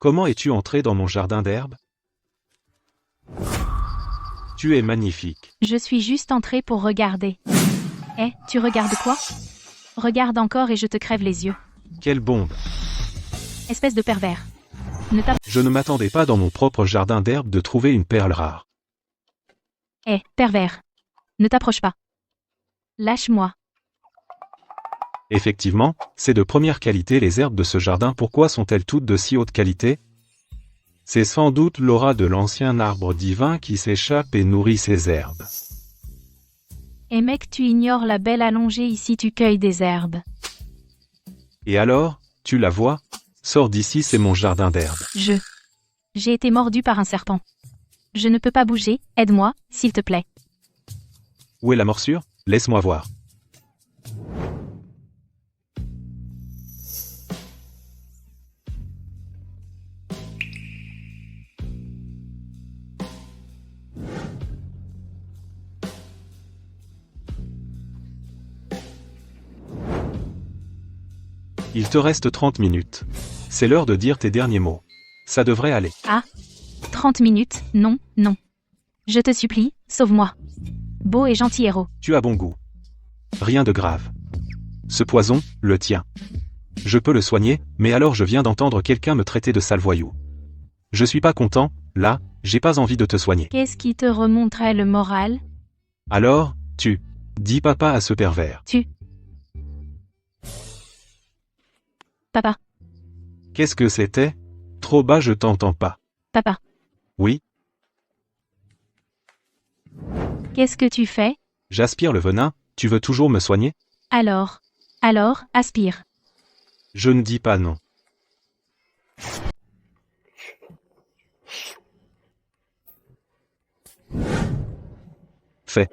Comment es-tu entré dans mon jardin d'herbes? Tu es magnifique. Je suis juste entrée pour regarder. Eh, tu regardes quoi? Regarde encore et je te crève les yeux. Quelle bombe! Espèce de pervers. Ne t'approche. Je ne m'attendais pas dans mon propre jardin d'herbes de trouver une perle rare. Eh, pervers. Ne t'approche pas. Lâche-moi. Effectivement, c'est de première qualité les herbes de ce jardin. Pourquoi sont-elles toutes de si haute qualité? C'est sans doute l'aura de l'ancien arbre divin qui s'échappe et nourrit ces herbes. Eh mec, tu ignores la belle allongée ici, tu cueilles des herbes. Et alors, tu la vois? Sors d'ici, c'est mon jardin d'herbes. J'ai été mordu par un serpent. Je ne peux pas bouger, aide-moi, s'il te plaît. Où est la morsure? Laisse-moi voir. Il te reste 30 minutes. C'est l'heure de dire tes derniers mots. Ça devrait aller. Ah 30 minutes, non, non. Je te supplie, sauve-moi. Beau et gentil héros. Tu as bon goût. Rien de grave. Ce poison, le tien. Je peux le soigner, mais alors je viens d'entendre quelqu'un me traiter de sale voyou. Je suis pas content, là, j'ai pas envie de te soigner. Qu'est-ce qui te remonterait le moral? Alors, dis papa à ce pervers. Papa, Qu'est-ce que c'était? Trop bas, je t'entends pas. papa, Oui, qu'est-ce que tu fais? j'aspire le venin, tu veux toujours me soigner? Alors, aspire. Je ne dis pas non. Fais.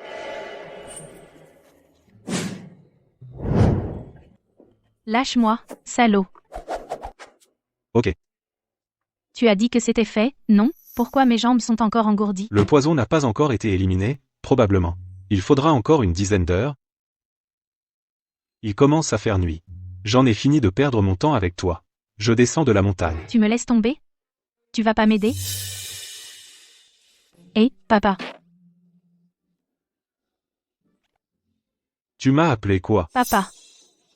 Lâche-moi, salaud. Ok. Tu as dit que c'était fait, non? Pourquoi mes jambes sont encore engourdies? Le poison n'a pas encore été éliminé, probablement. Il faudra encore une dizaine d'heures. Il commence à faire nuit. J'en ai fini de perdre mon temps avec toi. Je descends de la montagne. Tu me laisses tomber? Tu vas pas m'aider? Eh, papa, Tu m'as appelé quoi? papa.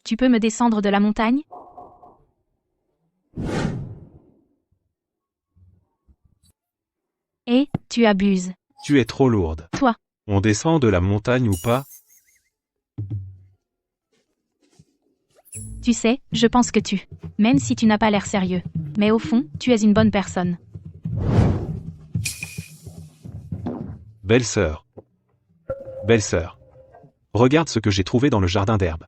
Tu peux me descendre de la montagne? Eh, tu abuses. Tu es trop lourde. Toi. On descend de la montagne ou pas? Tu sais, je pense que même si tu n'as pas l'air sérieux. Mais au fond, tu es une bonne personne. Belle sœur. Belle sœur. Regarde ce que j'ai trouvé dans le jardin d'herbes.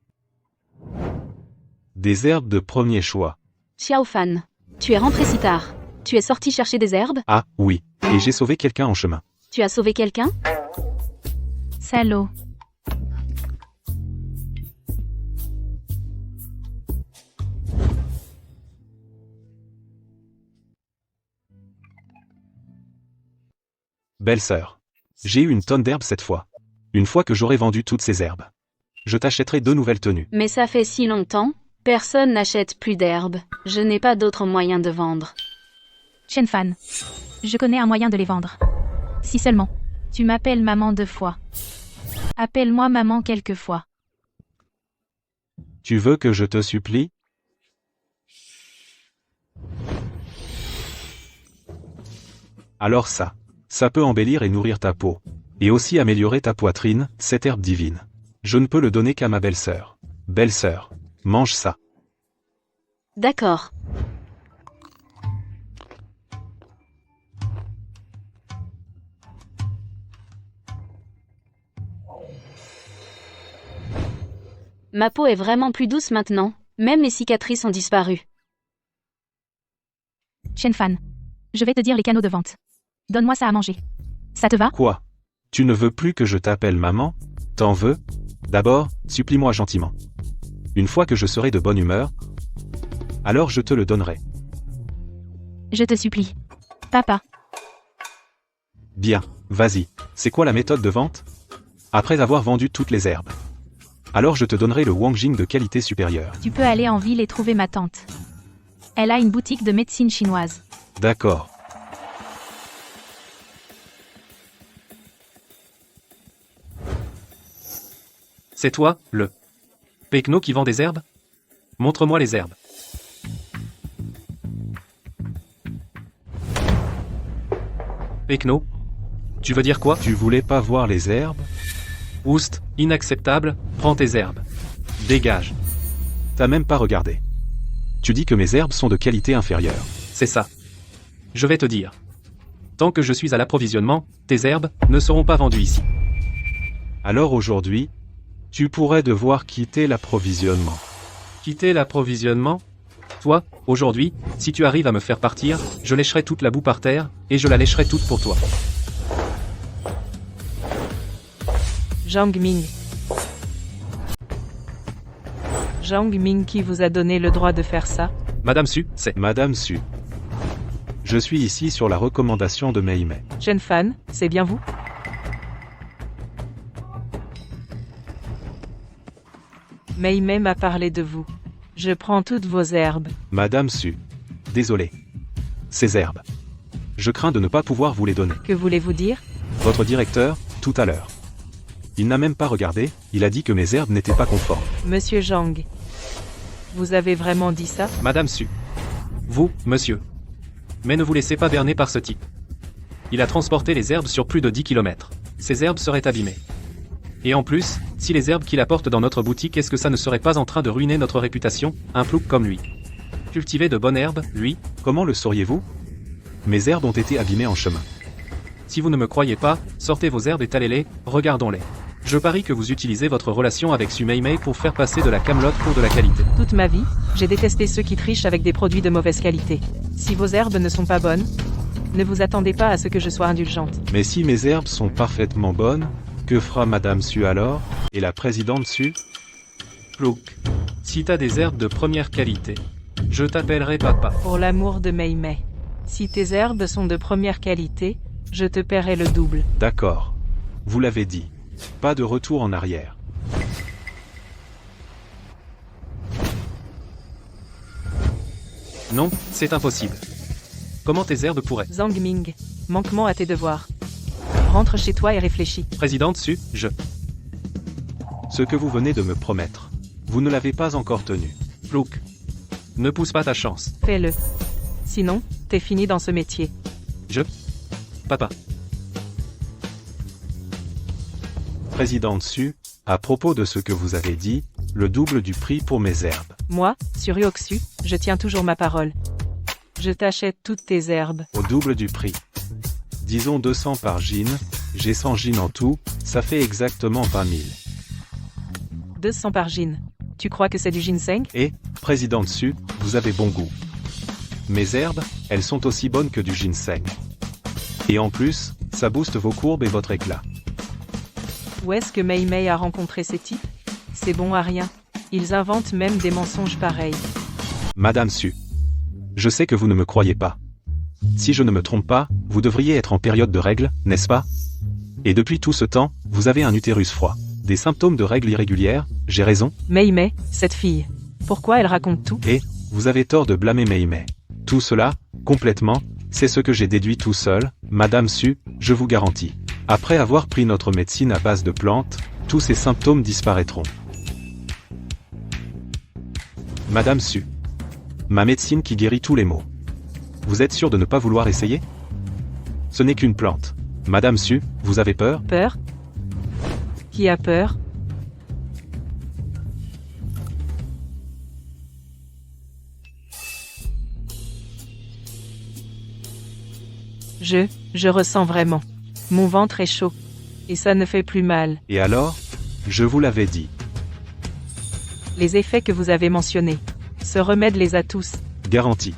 Des herbes de premier choix. Xiao Fan, tu es rentré si tard. Tu es sorti chercher des herbes? Ah, oui. Et j'ai sauvé quelqu'un en chemin. Tu as sauvé quelqu'un? Salaud. Belle sœur. J'ai eu une tonne d'herbes cette fois. Une fois que j'aurai vendu toutes ces herbes, je t'achèterai 2 nouvelles tenues. Mais ça fait si longtemps. Personne n'achète plus d'herbes. Je n'ai pas d'autre moyen de vendre. Shenfan. Je connais un moyen de les vendre. Si seulement. Tu m'appelles maman 2 fois. Appelle-moi maman quelques fois. Tu veux que je te supplie? Alors ça peut embellir et nourrir ta peau. Et aussi améliorer ta poitrine, cette herbe divine. Je ne peux le donner qu'à ma belle-sœur. Belle-sœur, mange ça. D'accord. Ma peau est vraiment plus douce maintenant. Même les cicatrices ont disparu. Shenfan. Je vais te dire les canaux de vente. Donne-moi ça à manger. Ça te va? Quoi? Tu ne veux plus que je t'appelle maman? T'en veux? D'abord, supplie-moi gentiment. Une fois que je serai de bonne humeur, alors je te le donnerai. Je te supplie. Papa. Bien, vas-y. C'est quoi la méthode de vente? Après avoir vendu toutes les herbes, alors je te donnerai le Wangjing de qualité supérieure. Tu peux aller en ville et trouver ma tante. Elle a une boutique de médecine chinoise. D'accord. C'est toi, le Pecno qui vend des herbes? Montre-moi les herbes. Pecno? Tu veux dire quoi? Tu voulais pas voir les herbes? Oust, inacceptable, prends tes herbes. Dégage. T'as même pas regardé. Tu dis que mes herbes sont de qualité inférieure. C'est ça. Je vais te dire. Tant que je suis à l'approvisionnement, tes herbes ne seront pas vendues ici. Alors aujourd'hui, tu pourrais devoir quitter l'approvisionnement. Quitter l'approvisionnement? Toi, aujourd'hui, si tu arrives à me faire partir, je lécherai toute la boue par terre, et je la lécherai toute pour toi. Zhang Ming. Zhang Ming qui vous a donné le droit de faire ça? Madame Su, c'est... Madame Su. Je suis ici sur la recommandation de Mei Mei. Chen Fan, c'est bien vous? Mei Mei m'a parlé de vous. Je prends toutes vos herbes. Madame Su. Désolé. Ces herbes. Je crains de ne pas pouvoir vous les donner. Que voulez-vous dire? Votre directeur, tout à l'heure. Il n'a même pas regardé, il a dit que mes herbes n'étaient pas conformes. Monsieur Zhang. Vous avez vraiment dit ça? Madame Su. Vous, monsieur. Mais ne vous laissez pas berner par ce type. Il a transporté les herbes sur plus de 10 km. Ces herbes seraient abîmées. Et en plus, si les herbes qu'il apporte dans notre boutique, est-ce que ça ne serait pas en train de ruiner notre réputation, un plouc comme lui? Cultiver de bonnes herbes, lui? Comment le sauriez-vous? Mes herbes ont été abîmées en chemin. Si vous ne me croyez pas, sortez vos herbes et talez-les, regardons-les. Je parie que vous utilisez votre relation avec Su Mei Mei pour faire passer de la camelote pour de la qualité. Toute ma vie, j'ai détesté ceux qui trichent avec des produits de mauvaise qualité. Si vos herbes ne sont pas bonnes, ne vous attendez pas à ce que je sois indulgente. Mais si mes herbes sont parfaitement bonnes, que fera Madame Su alors? Et la présidente Su? Plouc. Si t'as des herbes de première qualité, je t'appellerai papa. Pour l'amour de Mei Mei. Si tes herbes sont de première qualité, je te paierai le double. D'accord. Vous l'avez dit. Pas de retour en arrière. Non, c'est impossible. Comment tes herbes pourraient? Zhang Ming, manquement à tes devoirs. Rentre chez toi et réfléchis. Présidente Su, Ce que vous venez de me promettre, vous ne l'avez pas encore tenu. Plouc. Ne pousse pas ta chance. Fais-le. Sinon, t'es fini dans ce métier. Papa. Présidente Su, à propos de ce que vous avez dit, le double du prix pour mes herbes. Moi, sur Yoxu, je tiens toujours ma parole. Je t'achète toutes tes herbes. Au double du prix. Disons 200 par gin, j'ai 100 gin en tout, ça fait exactement 20 000. 200 par gin. Tu crois que c'est du ginseng? Et, présidente Su, vous avez bon goût. Mes herbes, elles sont aussi bonnes que du ginseng. Et en plus, ça booste vos courbes et votre éclat. Où est-ce que Mei Mei a rencontré ces types? C'est bon à rien. Ils inventent même des mensonges pareils. Madame Su. Je sais que vous ne me croyez pas. Si je ne me trompe pas, vous devriez être en période de règles, n'est-ce pas? Et depuis tout ce temps, vous avez un utérus froid. Des symptômes de règles irrégulières, j'ai raison? Mei Mei, cette fille. Pourquoi elle raconte tout? Et, vous avez tort de blâmer Mei Mei. Tout cela, complètement, c'est ce que j'ai déduit tout seul, Madame Su, je vous garantis. Après avoir pris notre médecine à base de plantes, tous ces symptômes disparaîtront. Madame Su. Ma médecine qui guérit tous les maux. Vous êtes sûr de ne pas vouloir essayer? Ce n'est qu'une plante. Madame Su, vous avez peur? Peur? Qui a peur? Je ressens vraiment. Mon ventre est chaud. Et ça ne fait plus mal. Et alors? Je vous l'avais dit. Les effets que vous avez mentionnés. Ce remède les a tous. Garantie.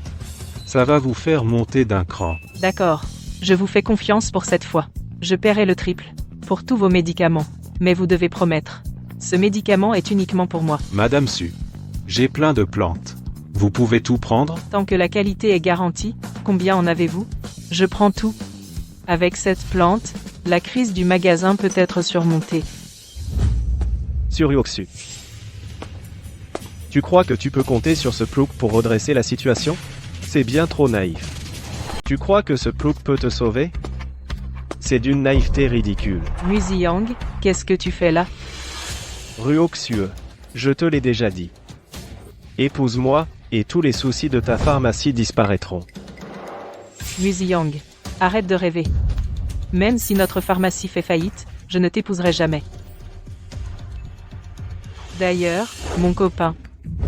Ça va vous faire monter d'un cran. D'accord. Je vous fais confiance pour cette fois. Je paierai le triple. Pour tous vos médicaments. Mais vous devez promettre. Ce médicament est uniquement pour moi. Madame Su. J'ai plein de plantes. Vous pouvez tout prendre? Tant que la qualité est garantie, combien en avez-vous? Je prends tout. Avec cette plante, la crise du magasin peut être surmontée. Sur Yoxu. Tu crois que tu peux compter sur ce plouc pour redresser la situation? C'est bien trop naïf. Tu crois que ce plouc peut te sauver? C'est d'une naïveté ridicule. Muziang, qu'est-ce que tu fais là? Ruoxue, je te l'ai déjà dit. Épouse-moi, et tous les soucis de ta pharmacie disparaîtront. Muziang, arrête de rêver. Même si notre pharmacie fait faillite, je ne t'épouserai jamais. D'ailleurs, mon copain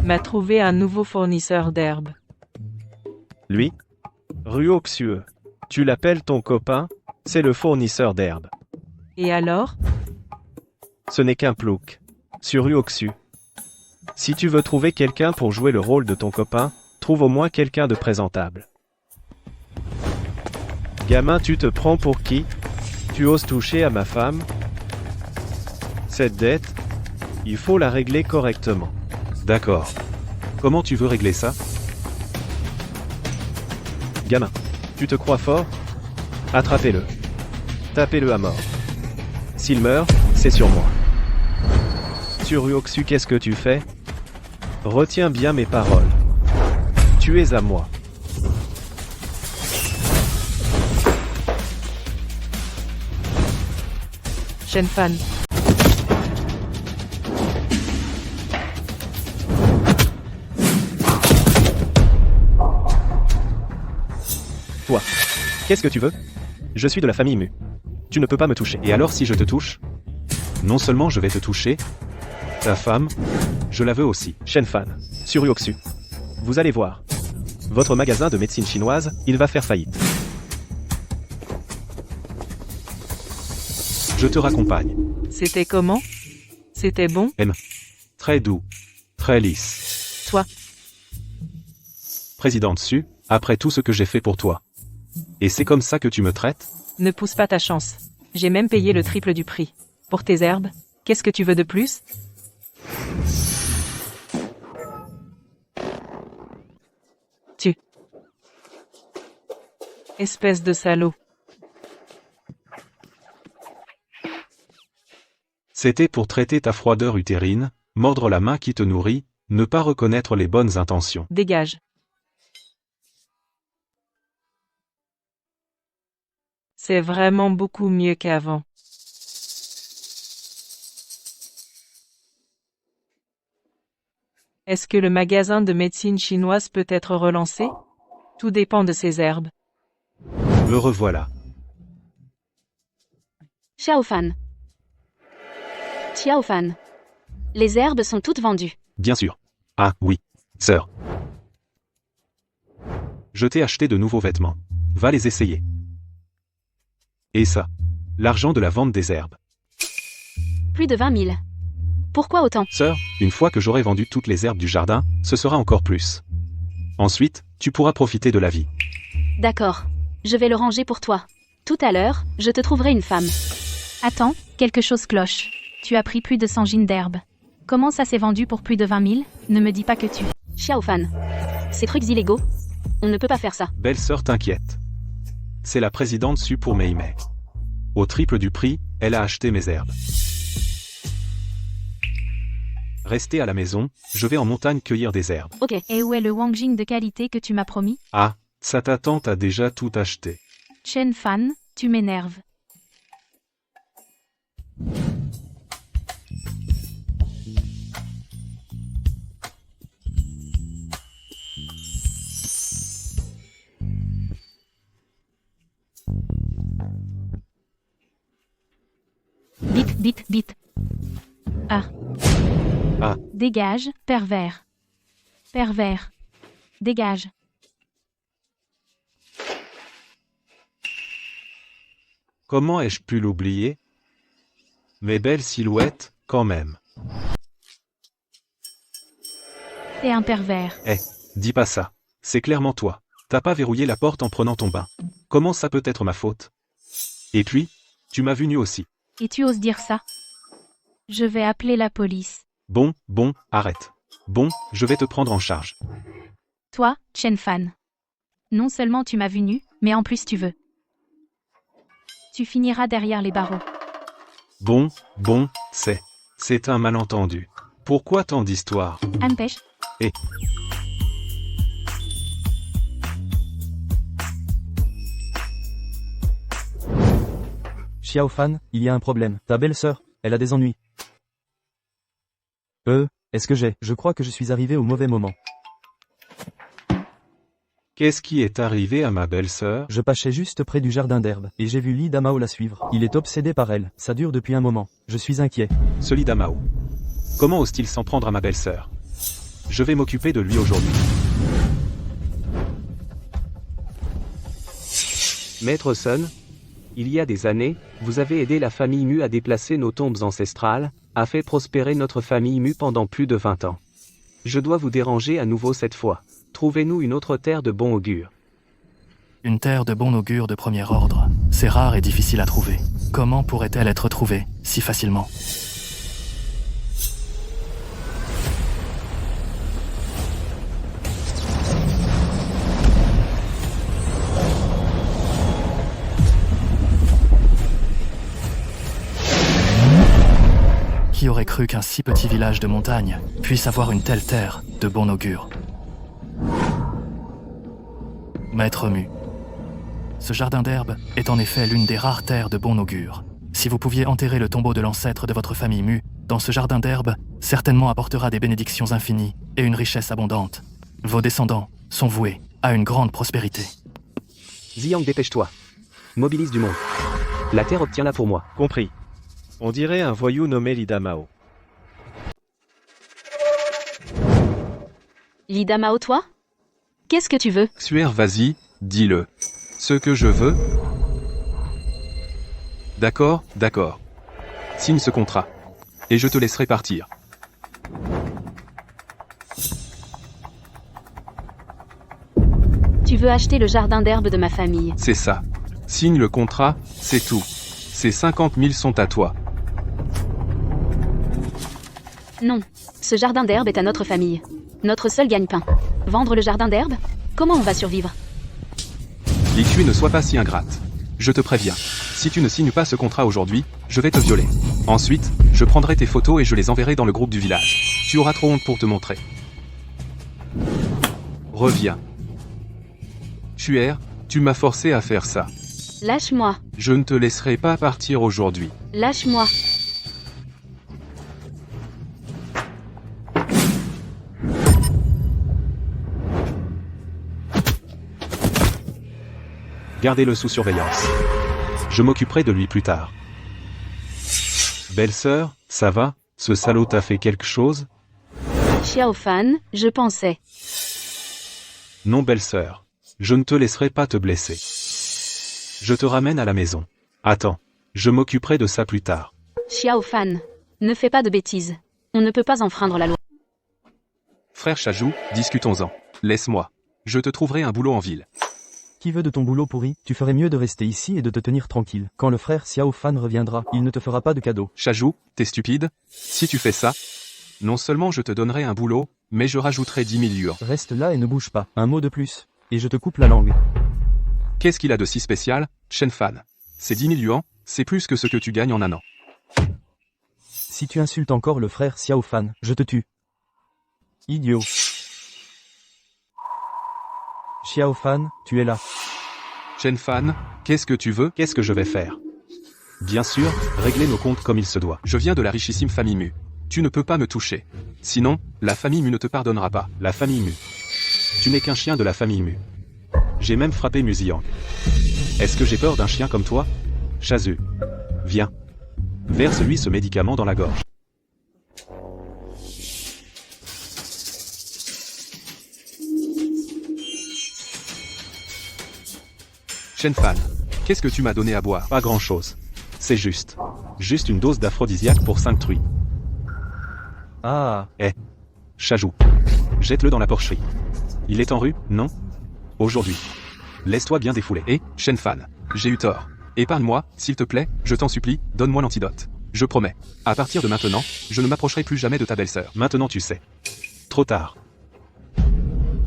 m'a trouvé un nouveau fournisseur d'herbes. Lui? Ruoxue, tu l'appelles ton copain? C'est le fournisseur d'herbes. Et alors? Ce n'est qu'un plouc. Sur Ruoxue. Si tu veux trouver quelqu'un pour jouer le rôle de ton copain, trouve au moins quelqu'un de présentable. Gamin, tu te prends pour qui? Tu oses toucher à ma femme? Cette dette, il faut la régler correctement. D'accord. Comment tu veux régler ça? Gamin, tu te crois fort? Attrapez-le. Tapez-le à mort. S'il meurt, c'est sur moi. Sur Ruoxue, qu'est-ce que tu fais? Retiens bien mes paroles. Tu es à moi. Shenfan. Toi, qu'est-ce que tu veux? Je suis de la famille Mu. Tu ne peux pas me toucher. Et alors si je te touche? Non seulement je vais te toucher, ta femme, je la veux aussi. Shenfan, sur Ruoxue. Vous allez voir. Votre magasin de médecine chinoise, il va faire faillite. Je te raccompagne. C'était comment? C'était bon? Très doux. Très lisse. Toi, Présidente Su, après tout ce que j'ai fait pour toi. Et c'est comme ça que tu me traites? ne pousse pas ta chance. J'ai même payé le triple du prix. Pour tes herbes, qu'est-ce que tu veux de plus? Tu. Espèce de salaud. C'était pour traiter ta froideur utérine, mordre la main qui te nourrit, ne pas reconnaître les bonnes intentions. Dégage. C'est vraiment beaucoup mieux qu'avant. Est-ce que le magasin de médecine chinoise peut être relancé? Tout dépend de ces herbes. Me revoilà. Xiaofan. Xiaofan. Les herbes sont toutes vendues. Bien sûr. Ah oui, sœur. Je t'ai acheté de nouveaux vêtements. Va les essayer. Et ça, l'argent de la vente des herbes. Plus de 20 000. Pourquoi autant? Sœur, une fois que j'aurai vendu toutes les herbes du jardin, ce sera encore plus. Ensuite, tu pourras profiter de la vie. D'accord. Je vais le ranger pour toi. Tout à l'heure, je te trouverai une femme. Attends, quelque chose cloche. Tu as pris plus de 100 gines d'herbe. Comment ça s'est vendu pour plus de 20 000? Ne me dis pas que tu... Xiaofan. Ces trucs illégaux? On ne peut pas faire ça. Belle sœur, t'inquiète. C'est la présidente Su pour Meimei. Au triple du prix, elle a acheté mes herbes. Restez à la maison, je vais en montagne cueillir des herbes. Ok. Et où est le Wangjing de qualité que tu m'as promis? Ah, ça ta tante a déjà tout acheté. Chen Fan, tu m'énerves. Bite, bite, bite. Ah. Ah. Dégage, pervers. Pervers. Dégage. Comment ai-je pu l'oublier? Mes belles silhouettes, quand même. T'es un pervers. Dis pas ça. C'est clairement toi. T'as pas verrouillé la porte en prenant ton bain. Comment ça peut être ma faute? Et puis, tu m'as vu nu aussi. Et tu oses dire ça? Je vais appeler la police. Bon, arrête. Bon, je vais te prendre en charge. Toi, Chen Fan. Non seulement tu m'as vu nu, mais en plus tu veux. Tu finiras derrière les barreaux. Bon, c'est un malentendu. Pourquoi tant d'histoires? Empêche. Xiao Fan, il y a un problème. Ta belle-sœur, elle a des ennuis. Est-ce que je crois que je suis arrivé au mauvais moment. Qu'est-ce qui est arrivé à ma belle-sœur? Je passais juste près du jardin d'herbe, et j'ai vu Li Damao la suivre. Il est obsédé par elle, ça dure depuis un moment. Je suis inquiet. Ce Li Damao. Comment ose-t-il s'en prendre à ma belle-sœur? Je vais m'occuper de lui aujourd'hui. Maître Sun, il y a des années, vous avez aidé la famille Mu à déplacer nos tombes ancestrales, a fait prospérer notre famille Mu pendant plus de 20 ans. Je dois vous déranger à nouveau cette fois. Trouvez-nous une autre terre de bon augure. Une terre de bon augure de premier ordre. C'est rare et difficile à trouver. Comment pourrait-elle être trouvée si facilement? Qui aurait cru qu'un si petit village de montagne puisse avoir une telle terre de bon augure? Maître Mu. Ce jardin d'herbe est en effet l'une des rares terres de bon augure. Si vous pouviez enterrer le tombeau de l'ancêtre de votre famille Mu dans ce jardin d'herbe, certainement apportera des bénédictions infinies et une richesse abondante. Vos descendants sont voués à une grande prospérité. Ziyang, dépêche-toi. Mobilise du monde. La terre obtient-la pour moi. Compris. On dirait un voyou nommé Li Damao. Li Damao, toi? Qu'est-ce que tu veux? Suer, vas-y, dis-le. Ce que je veux? D'accord, d'accord. Signe ce contrat. Et je te laisserai partir. Tu veux acheter le jardin d'herbe de ma famille? C'est ça. Signe le contrat, c'est tout. Ces 50 000 sont à toi. Non. Ce jardin d'herbe est à notre famille. Notre seul gagne-pain. Vendre le jardin d'herbe? Comment on va survivre? Li Kui, ne sois pas si ingrate. Je te préviens. Si tu ne signes pas ce contrat aujourd'hui, je vais te violer. Ensuite, je prendrai tes photos et je les enverrai dans le groupe du village. Tu auras trop honte pour te montrer. Reviens. Tuer, tu m'as forcé à faire ça. Lâche-moi. Je ne te laisserai pas partir aujourd'hui. Lâche-moi. Gardez-le sous surveillance. Je m'occuperai de lui plus tard. Belle-sœur, ça va? Ce salaud t'a fait quelque chose? Xiao Fan, je pensais. Non, belle-sœur. Je ne te laisserai pas te blesser. Je te ramène à la maison. Attends, je m'occuperai de ça plus tard. Xiao Fan, ne fais pas de bêtises. On ne peut pas enfreindre la loi. Frère Chajou, discutons-en. Laisse-moi. Je te trouverai un boulot en ville. Qui veut de ton boulot pourri? Tu ferais mieux de rester ici et de te tenir tranquille. Quand le frère Xiao Fan reviendra, il ne te fera pas de cadeau. Chajou, t'es stupide? Si tu fais ça, non seulement je te donnerai un boulot, mais je rajouterai 10 000 yuans. Reste là et ne bouge pas. Un mot de plus. Et je te coupe la langue. Qu'est-ce qu'il a de si spécial, Shen Fan? Ces 10 000 yuans, c'est plus que ce que tu gagnes en un an. Si tu insultes encore le frère Xiao Fan, je te tue. Idiot. Xiao Fan, tu es là. Shen Fan, qu'est-ce que tu veux? Qu'est-ce que je vais faire? Bien sûr, régler nos comptes comme il se doit. Je viens de la richissime famille Mu. Tu ne peux pas me toucher. Sinon, la famille Mu ne te pardonnera pas. La famille Mu. Tu n'es qu'un chien de la famille Mu. J'ai même frappé Mu Ziyang. Est-ce que j'ai peur d'un chien comme toi? Chazu. Viens. Verse-lui ce médicament dans la gorge. Shen Fan, qu'est-ce que tu m'as donné à boire? Pas grand-chose. C'est juste. Juste une dose d'aphrodisiaque pour 5 truies. Ah. Chajou. Jette-le dans la porcherie. Il est en rue, non? Aujourd'hui. Laisse-toi bien défouler. Et, Shen Fan, j'ai eu tort. Épargne-moi, s'il te plaît, je t'en supplie, donne-moi l'antidote. Je promets. À partir de maintenant, je ne m'approcherai plus jamais de ta belle-sœur. Maintenant tu sais. Trop tard.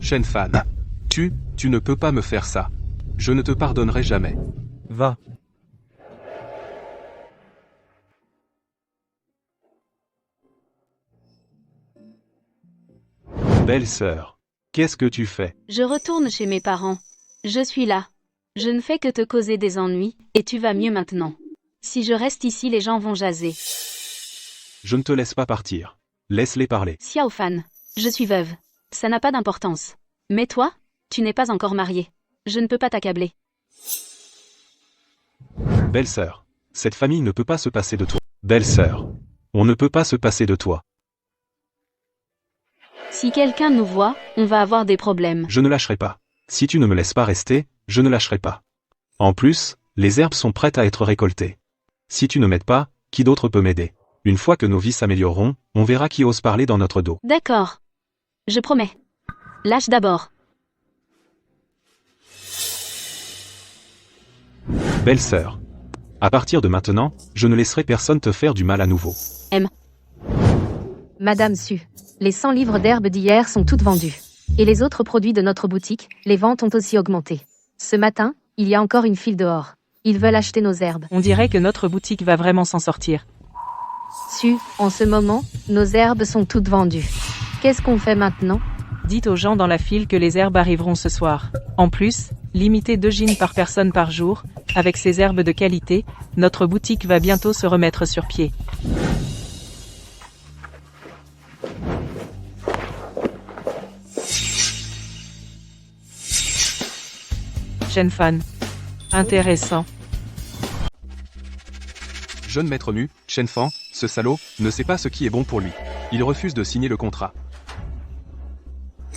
Shen Fan. Tu ne peux pas me faire ça. Je ne te pardonnerai jamais. Va. Belle-sœur. Qu'est-ce que tu fais? Je retourne chez mes parents. Je suis là. Je ne fais que te causer des ennuis, et tu vas mieux maintenant. Si je reste ici, les gens vont jaser. Je ne te laisse pas partir. Laisse-les parler. Xiao Fan, je suis veuve. Ça n'a pas d'importance. Mais toi, tu n'es pas encore mariée. Je ne peux pas t'accabler. Belle-sœur, cette famille ne peut pas se passer de toi. Belle-sœur, on ne peut pas se passer de toi. Si quelqu'un nous voit, on va avoir des problèmes. Je ne lâcherai pas. Si tu ne me laisses pas rester, je ne lâcherai pas. En plus, les herbes sont prêtes à être récoltées. Si tu ne m'aides pas, qui d'autre peut m'aider? Une fois que nos vies s'amélioreront, on verra qui ose parler dans notre dos. D'accord. Je promets. Lâche d'abord. Belle-sœur, à partir de maintenant, je ne laisserai personne te faire du mal à nouveau. Madame Su, les 100 livres d'herbes d'hier sont toutes vendues. Et les autres produits de notre boutique, les ventes ont aussi augmenté. Ce matin, il y a encore une file dehors. Ils veulent acheter nos herbes. On dirait que notre boutique va vraiment s'en sortir. Su, en ce moment, nos herbes sont toutes vendues. Qu'est-ce qu'on fait maintenant? Dites aux gens dans la file que les herbes arriveront ce soir. En plus, limitez 2 jeans par personne par jour. Avec ces herbes de qualité, notre boutique va bientôt se remettre sur pied. Chen Fan. Intéressant. Jeune maître Mu, Chen Fan, ce salaud, ne sait pas ce qui est bon pour lui. Il refuse de signer le contrat.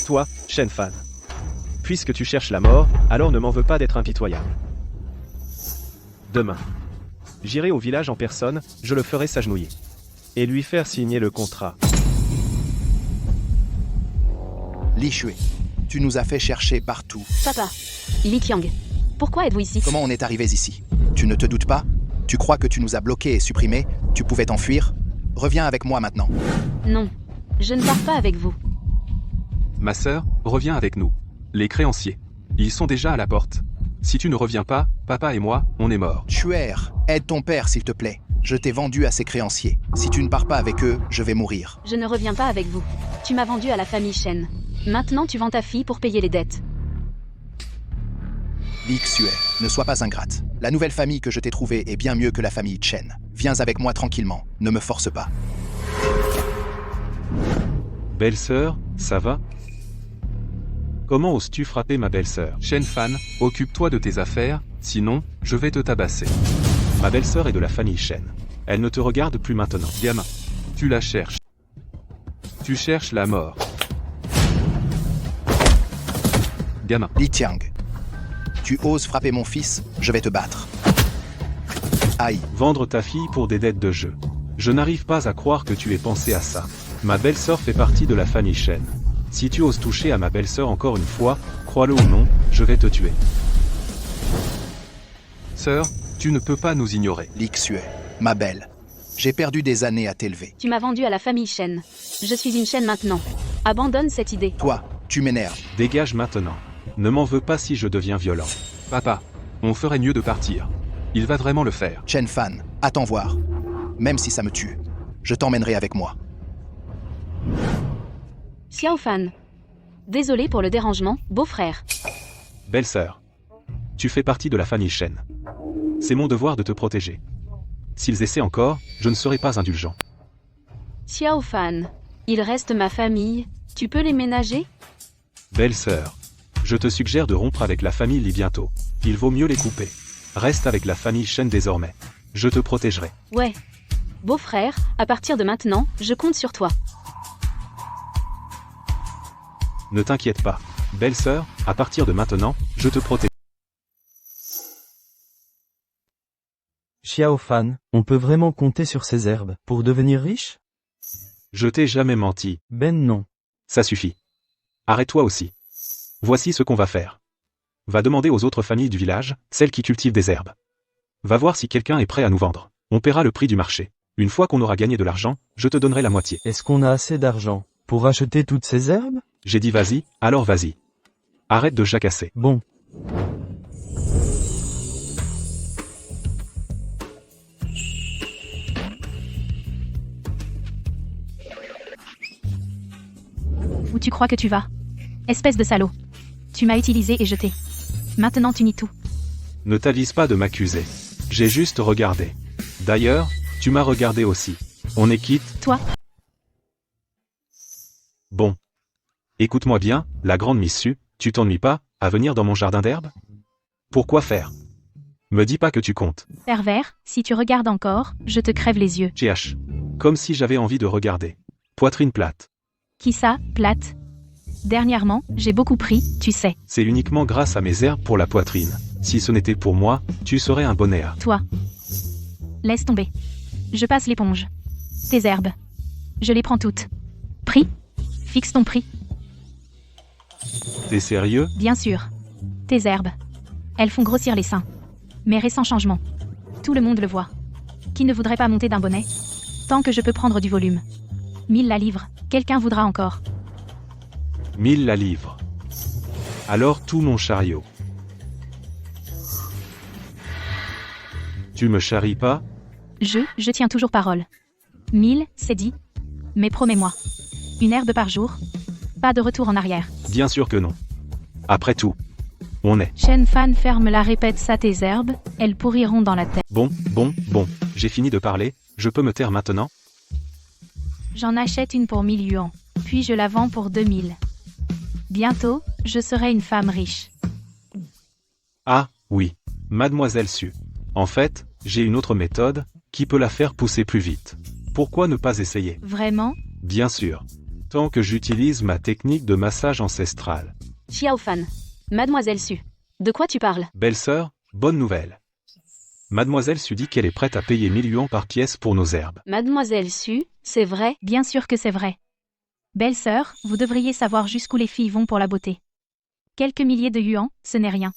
Toi, Chen Fan. Puisque tu cherches la mort, alors ne m'en veux pas d'être impitoyable. Demain, j'irai au village en personne, je le ferai s'agenouiller. Et lui faire signer le contrat. Li Shui, tu nous as fait chercher partout. Papa, Li Qiang, pourquoi êtes-vous ici? Comment on est arrivés ici? Tu ne te doutes pas? Tu crois que tu nous as bloqués et supprimés? Tu pouvais t'enfuir? Reviens avec moi maintenant. Non, je ne pars pas avec vous. Ma sœur, reviens avec nous. Les créanciers. Ils sont déjà à la porte. Si tu ne reviens pas, papa et moi, on est morts. Chuer, aide ton père s'il te plaît. Je t'ai vendu à ses créanciers. Si tu ne pars pas avec eux, je vais mourir. Je ne reviens pas avec vous. Tu m'as vendu à la famille Shen. Maintenant tu vends ta fille pour payer les dettes. Li Xue, ne sois pas ingrate. La nouvelle famille que je t'ai trouvée est bien mieux que la famille Chen. Viens avec moi tranquillement, ne me force pas. Belle-sœur, ça va? Comment oses-tu frapper ma belle-sœur? Chen Fan, occupe-toi de tes affaires, sinon, je vais te tabasser. Ma belle-sœur est de la famille Shen. Elle ne te regarde plus maintenant. Gamin, tu la cherches. Tu cherches la mort. Gamin. Li Tiang, tu oses frapper mon fils, je vais te battre. Aïe. Vendre ta fille pour des dettes de jeu. Je n'arrive pas à croire que tu aies pensé à ça. Ma belle-sœur fait partie de la famille Shen. Si tu oses toucher à ma belle-sœur encore une fois, crois-le ou non, je vais te tuer. Sœur, tu ne peux pas nous ignorer. Li Xue, ma belle, j'ai perdu des années à t'élever. Tu m'as vendu à la famille Shen. Je suis une Shen maintenant. Abandonne cette idée. Toi, tu m'énerves. Dégage maintenant. Ne m'en veux pas si je deviens violent. Papa, on ferait mieux de partir. Il va vraiment le faire. Chen Fan, attends voir. Même si ça me tue, je t'emmènerai avec moi. Xiao Fan. Désolé pour le dérangement, beau-frère. Belle-sœur. Tu fais partie de la famille Shen. C'est mon devoir de te protéger. S'ils essaient encore, je ne serai pas indulgent. Xiao Fan. Il reste ma famille. Tu peux les ménager? Belle-sœur. Je te suggère de rompre avec la famille Li bientôt. Il vaut mieux les couper. Reste avec la famille Shen désormais. Je te protégerai. Ouais. Beau-frère, à partir de maintenant, je compte sur toi. Ne t'inquiète pas. Belle-sœur, à partir de maintenant, je te protège. Xiao Fan, on peut vraiment compter sur ces herbes pour devenir riche? Je t'ai jamais menti. Ben non. Ça suffit. Arrête-toi aussi. Voici ce qu'on va faire. Va demander aux autres familles du village, celles qui cultivent des herbes. Va voir si quelqu'un est prêt à nous vendre. On paiera le prix du marché. Une fois qu'on aura gagné de l'argent, je te donnerai la moitié. Est-ce qu'on a assez d'argent pour acheter toutes ces herbes? J'ai dit vas-y, alors vas-y. Arrête de jacasser. Bon. Où tu crois que tu vas? Espèce de salaud. Tu m'as utilisé et jeté. Maintenant tu nies tout. Ne t'avise pas de m'accuser. J'ai juste regardé. D'ailleurs, tu m'as regardé aussi. On est quitte? Toi, Bon. Écoute-moi bien, la grande Miss Sue, tu t'ennuies pas, à venir dans mon jardin d'herbe? Pourquoi faire? Me dis pas que tu comptes. pervers, si tu regardes encore, je te crève les yeux. GH. Comme si j'avais envie de regarder. Poitrine plate. Qui ça, plate? Dernièrement, j'ai beaucoup pris, tu sais. C'est uniquement grâce à mes herbes pour la poitrine. Si ce n'était pour moi, tu serais un bonnet. Toi. Laisse tomber. Je passe l'éponge. Tes herbes. Je les prends toutes. Prix? Fixe ton prix. T'es sérieux? Bien sûr. Tes herbes. Elles font grossir les seins. Mes récents changements. Tout le monde le voit. Qui ne voudrait pas monter d'un bonnet? Tant que je peux prendre du volume. 1000 la livre. Quelqu'un voudra encore. 1000 la livre. Alors tout mon chariot. Tu me charries pas? Je tiens toujours parole. 1000, c'est dit. Mais promets-moi. Une herbe par jour. Pas de retour en arrière. Bien sûr que non. Après tout, on est. Shen Fan ferme la répète ça tes herbes, elles pourriront dans la terre. Bon, j'ai fini de parler, je peux me taire maintenant? J'en achète une pour 1000 yuans. Puis je la vends pour 2000. Bientôt, je serai une femme riche. Ah, oui. Mademoiselle Sue. En fait, j'ai une autre méthode, qui peut la faire pousser plus vite. Pourquoi ne pas essayer? Vraiment? Bien sûr. Tant que j'utilise ma technique de massage ancestral. Xiao Fan. Mademoiselle Sue. De quoi tu parles? Belle-sœur, bonne nouvelle. Mademoiselle Sue dit qu'elle est prête à payer 1000 yuans par pièce pour nos herbes. Mademoiselle Sue, c'est vrai? Bien sûr que c'est vrai. Belle-sœur, vous devriez savoir jusqu'où les filles vont pour la beauté. Quelques milliers de yuans, ce n'est rien.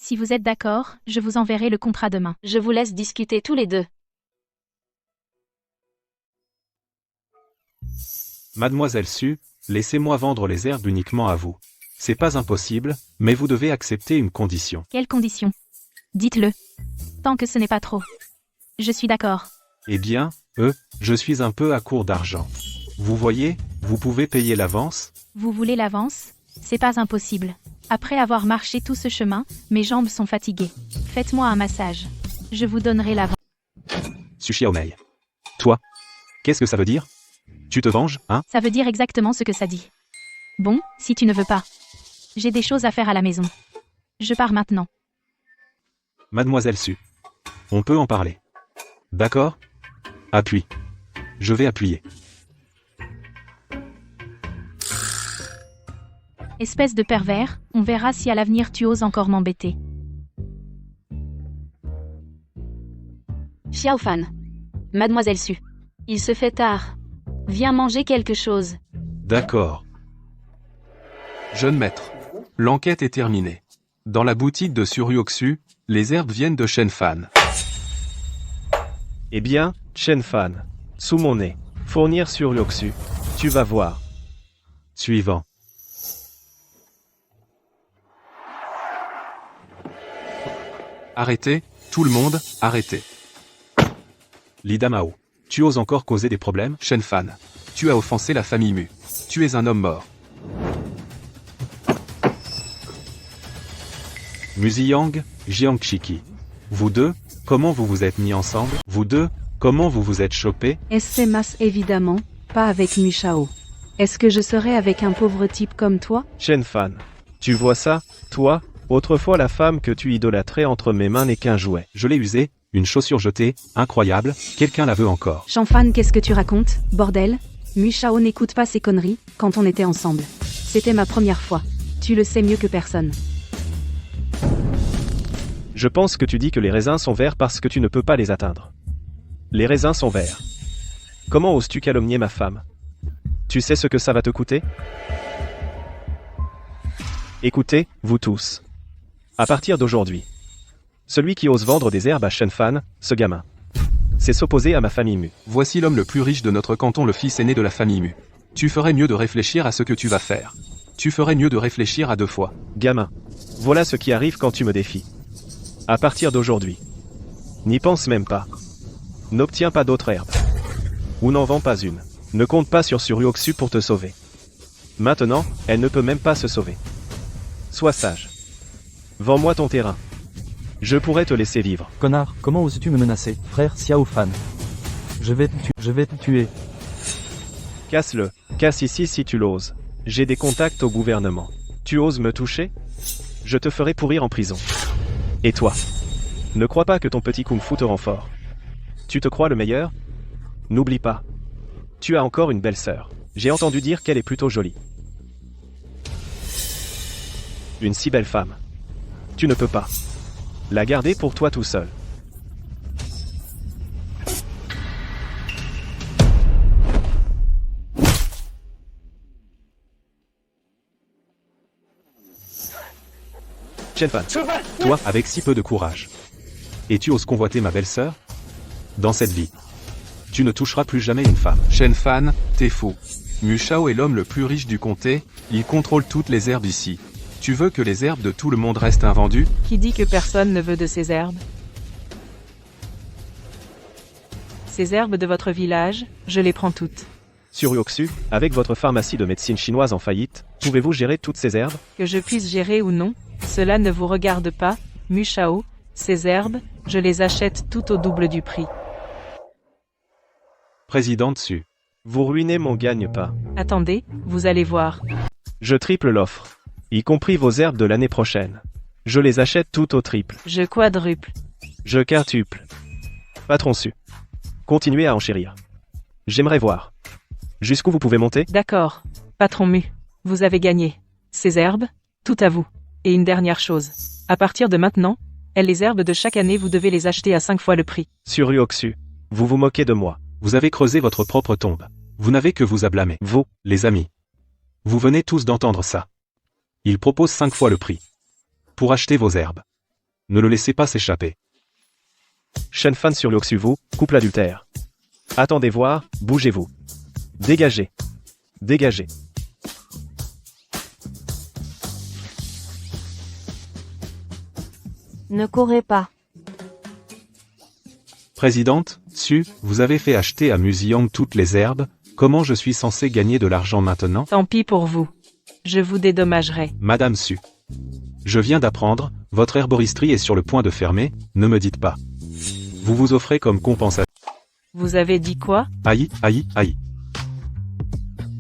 Si vous êtes d'accord, je vous enverrai le contrat demain. Je vous laisse discuter tous les deux. Mademoiselle Sue, laissez-moi vendre les herbes uniquement à vous. C'est pas impossible, mais vous devez accepter une condition. Quelle condition? Dites-le. Tant que ce n'est pas trop. Je suis d'accord. Eh bien, je suis un peu à court d'argent. Vous voyez, vous pouvez payer l'avance? Vous voulez l'avance? C'est pas impossible. Après avoir marché tout ce chemin, mes jambes sont fatiguées. Faites-moi un massage. Je vous donnerai l'avance. Sue Xiaomei. Toi? Qu'est-ce que ça veut dire? Tu te venges, hein? Ça veut dire exactement ce que ça dit. Bon, si tu ne veux pas. J'ai des choses à faire à la maison. Je pars maintenant. Mademoiselle Sue. On peut en parler. D'accord? Appuie. Je vais appuyer. Espèce de pervers, on verra si à l'avenir tu oses encore m'embêter. Xiao Fan. Mademoiselle Sue. Il se fait tard. Viens manger quelque chose. D'accord. Jeune maître. L'enquête est terminée. Dans la boutique de Suryoksu, les herbes viennent de Shen Fan. Eh bien, Shen Fan. Sous mon nez. Fournir sur Lyoxu. Tu vas voir. Suivant. Arrêtez, tout le monde, arrêtez. Lida Mao. Tu oses encore causer des problèmes? Shen Fan. Tu as offensé la famille Mu. Tu es un homme mort. Muziyang, Jiangshiki. Vous deux, comment vous vous êtes mis ensemble? Vous deux, comment vous vous êtes chopés? C'est masse évidemment, pas avec Mushao. Est-ce que je serais avec un pauvre type comme toi? Shen Fan. Tu vois ça, toi? Autrefois la femme que tu idolâtrais entre mes mains n'est qu'un jouet. Je l'ai usée, une chaussure jetée, incroyable, quelqu'un la veut encore. Chanfan, qu'est-ce que tu racontes, bordel? Mushao n'écoute pas ces conneries, quand on était ensemble. C'était ma première fois. Tu le sais mieux que personne. Je pense que tu dis que les raisins sont verts parce que tu ne peux pas les atteindre. Les raisins sont verts. Comment oses-tu calomnier ma femme? Tu sais ce que ça va te coûter? Écoutez, vous tous. À partir d'aujourd'hui, celui qui ose vendre des herbes à Shen Fan, ce gamin, c'est s'opposer à ma famille Mu. Voici l'homme le plus riche de notre canton, le fils aîné de la famille Mu. Tu ferais mieux de réfléchir à ce que tu vas faire. Tu ferais mieux de réfléchir à deux fois. Gamin, voilà ce qui arrive quand tu me défies. À partir d'aujourd'hui, n'y pense même pas. N'obtiens pas d'autres herbes. Ou n'en vends pas une. Ne compte pas sur Suryoksu pour te sauver. Maintenant, elle ne peut même pas se sauver. Sois sage. Vends-moi ton terrain. Je pourrais te laisser vivre. Connard, comment oses-tu me menacer, frère Xiao Fan? Je vais te tuer. Casse-le. Casse ici si tu l'oses. J'ai des contacts au gouvernement. Tu oses me toucher? Je te ferai pourrir en prison. Et toi? Ne crois pas que ton petit kung-fu te rend fort. Tu te crois le meilleur? N'oublie pas. Tu as encore une belle sœur. J'ai entendu dire qu'elle est plutôt jolie. Une si belle femme. Tu ne peux pas la garder pour toi tout seul. Shenfan, Toi, avec si peu de courage. Et tu oses convoiter ma belle-sœur? Dans cette vie, tu ne toucheras plus jamais une femme. Shenfan, t'es fou. Mu Shao est l'homme le plus riche du comté, il contrôle toutes les herbes ici. Tu veux que les herbes de tout le monde restent invendues? Qui dit que personne ne veut de ces herbes? Ces herbes de votre village, je les prends toutes. sur Uoxu, avec votre pharmacie de médecine chinoise en faillite, pouvez-vous gérer toutes ces herbes? Que je puisse gérer ou non, cela ne vous regarde pas, Mu Shao. Ces herbes, je les achète tout au double du prix. Président Tsu. Vous ruinez mon gagne-pain. Attendez, vous allez voir. Je triple l'offre. Y compris vos herbes de l'année prochaine. Je les achète toutes au triple. Je quadruple. Je quintuple. Patron Su. Continuez à enchérir. J'aimerais voir. Jusqu'où vous pouvez monter? D'accord. Patron Mu. Vous avez gagné. Ces herbes, tout à vous. Et une dernière chose. À partir de maintenant, les herbes de chaque année vous devez les acheter à 5 fois le prix. Sur Uoxu. Vous vous moquez de moi. Vous avez creusé votre propre tombe. Vous n'avez que vous à blâmer. Vous, les amis. Vous venez tous d'entendre ça. Il propose 5 fois le prix. Pour acheter vos herbes. Ne le laissez pas s'échapper. Shenfan sur Uoxu, vous, couple adultère. Attendez voir, bougez-vous. Dégagez. Dégagez. Ne courez pas. Présidente, Su, vous avez fait acheter à Muziang toutes les herbes, comment je suis censé gagner de l'argent maintenant? Tant pis pour vous. Je vous dédommagerai. Madame Su. Je viens d'apprendre, votre herboristerie est sur le point de fermer, ne me dites pas. Vous vous offrez comme compensation. Vous avez dit quoi? Aïe, aïe, aïe.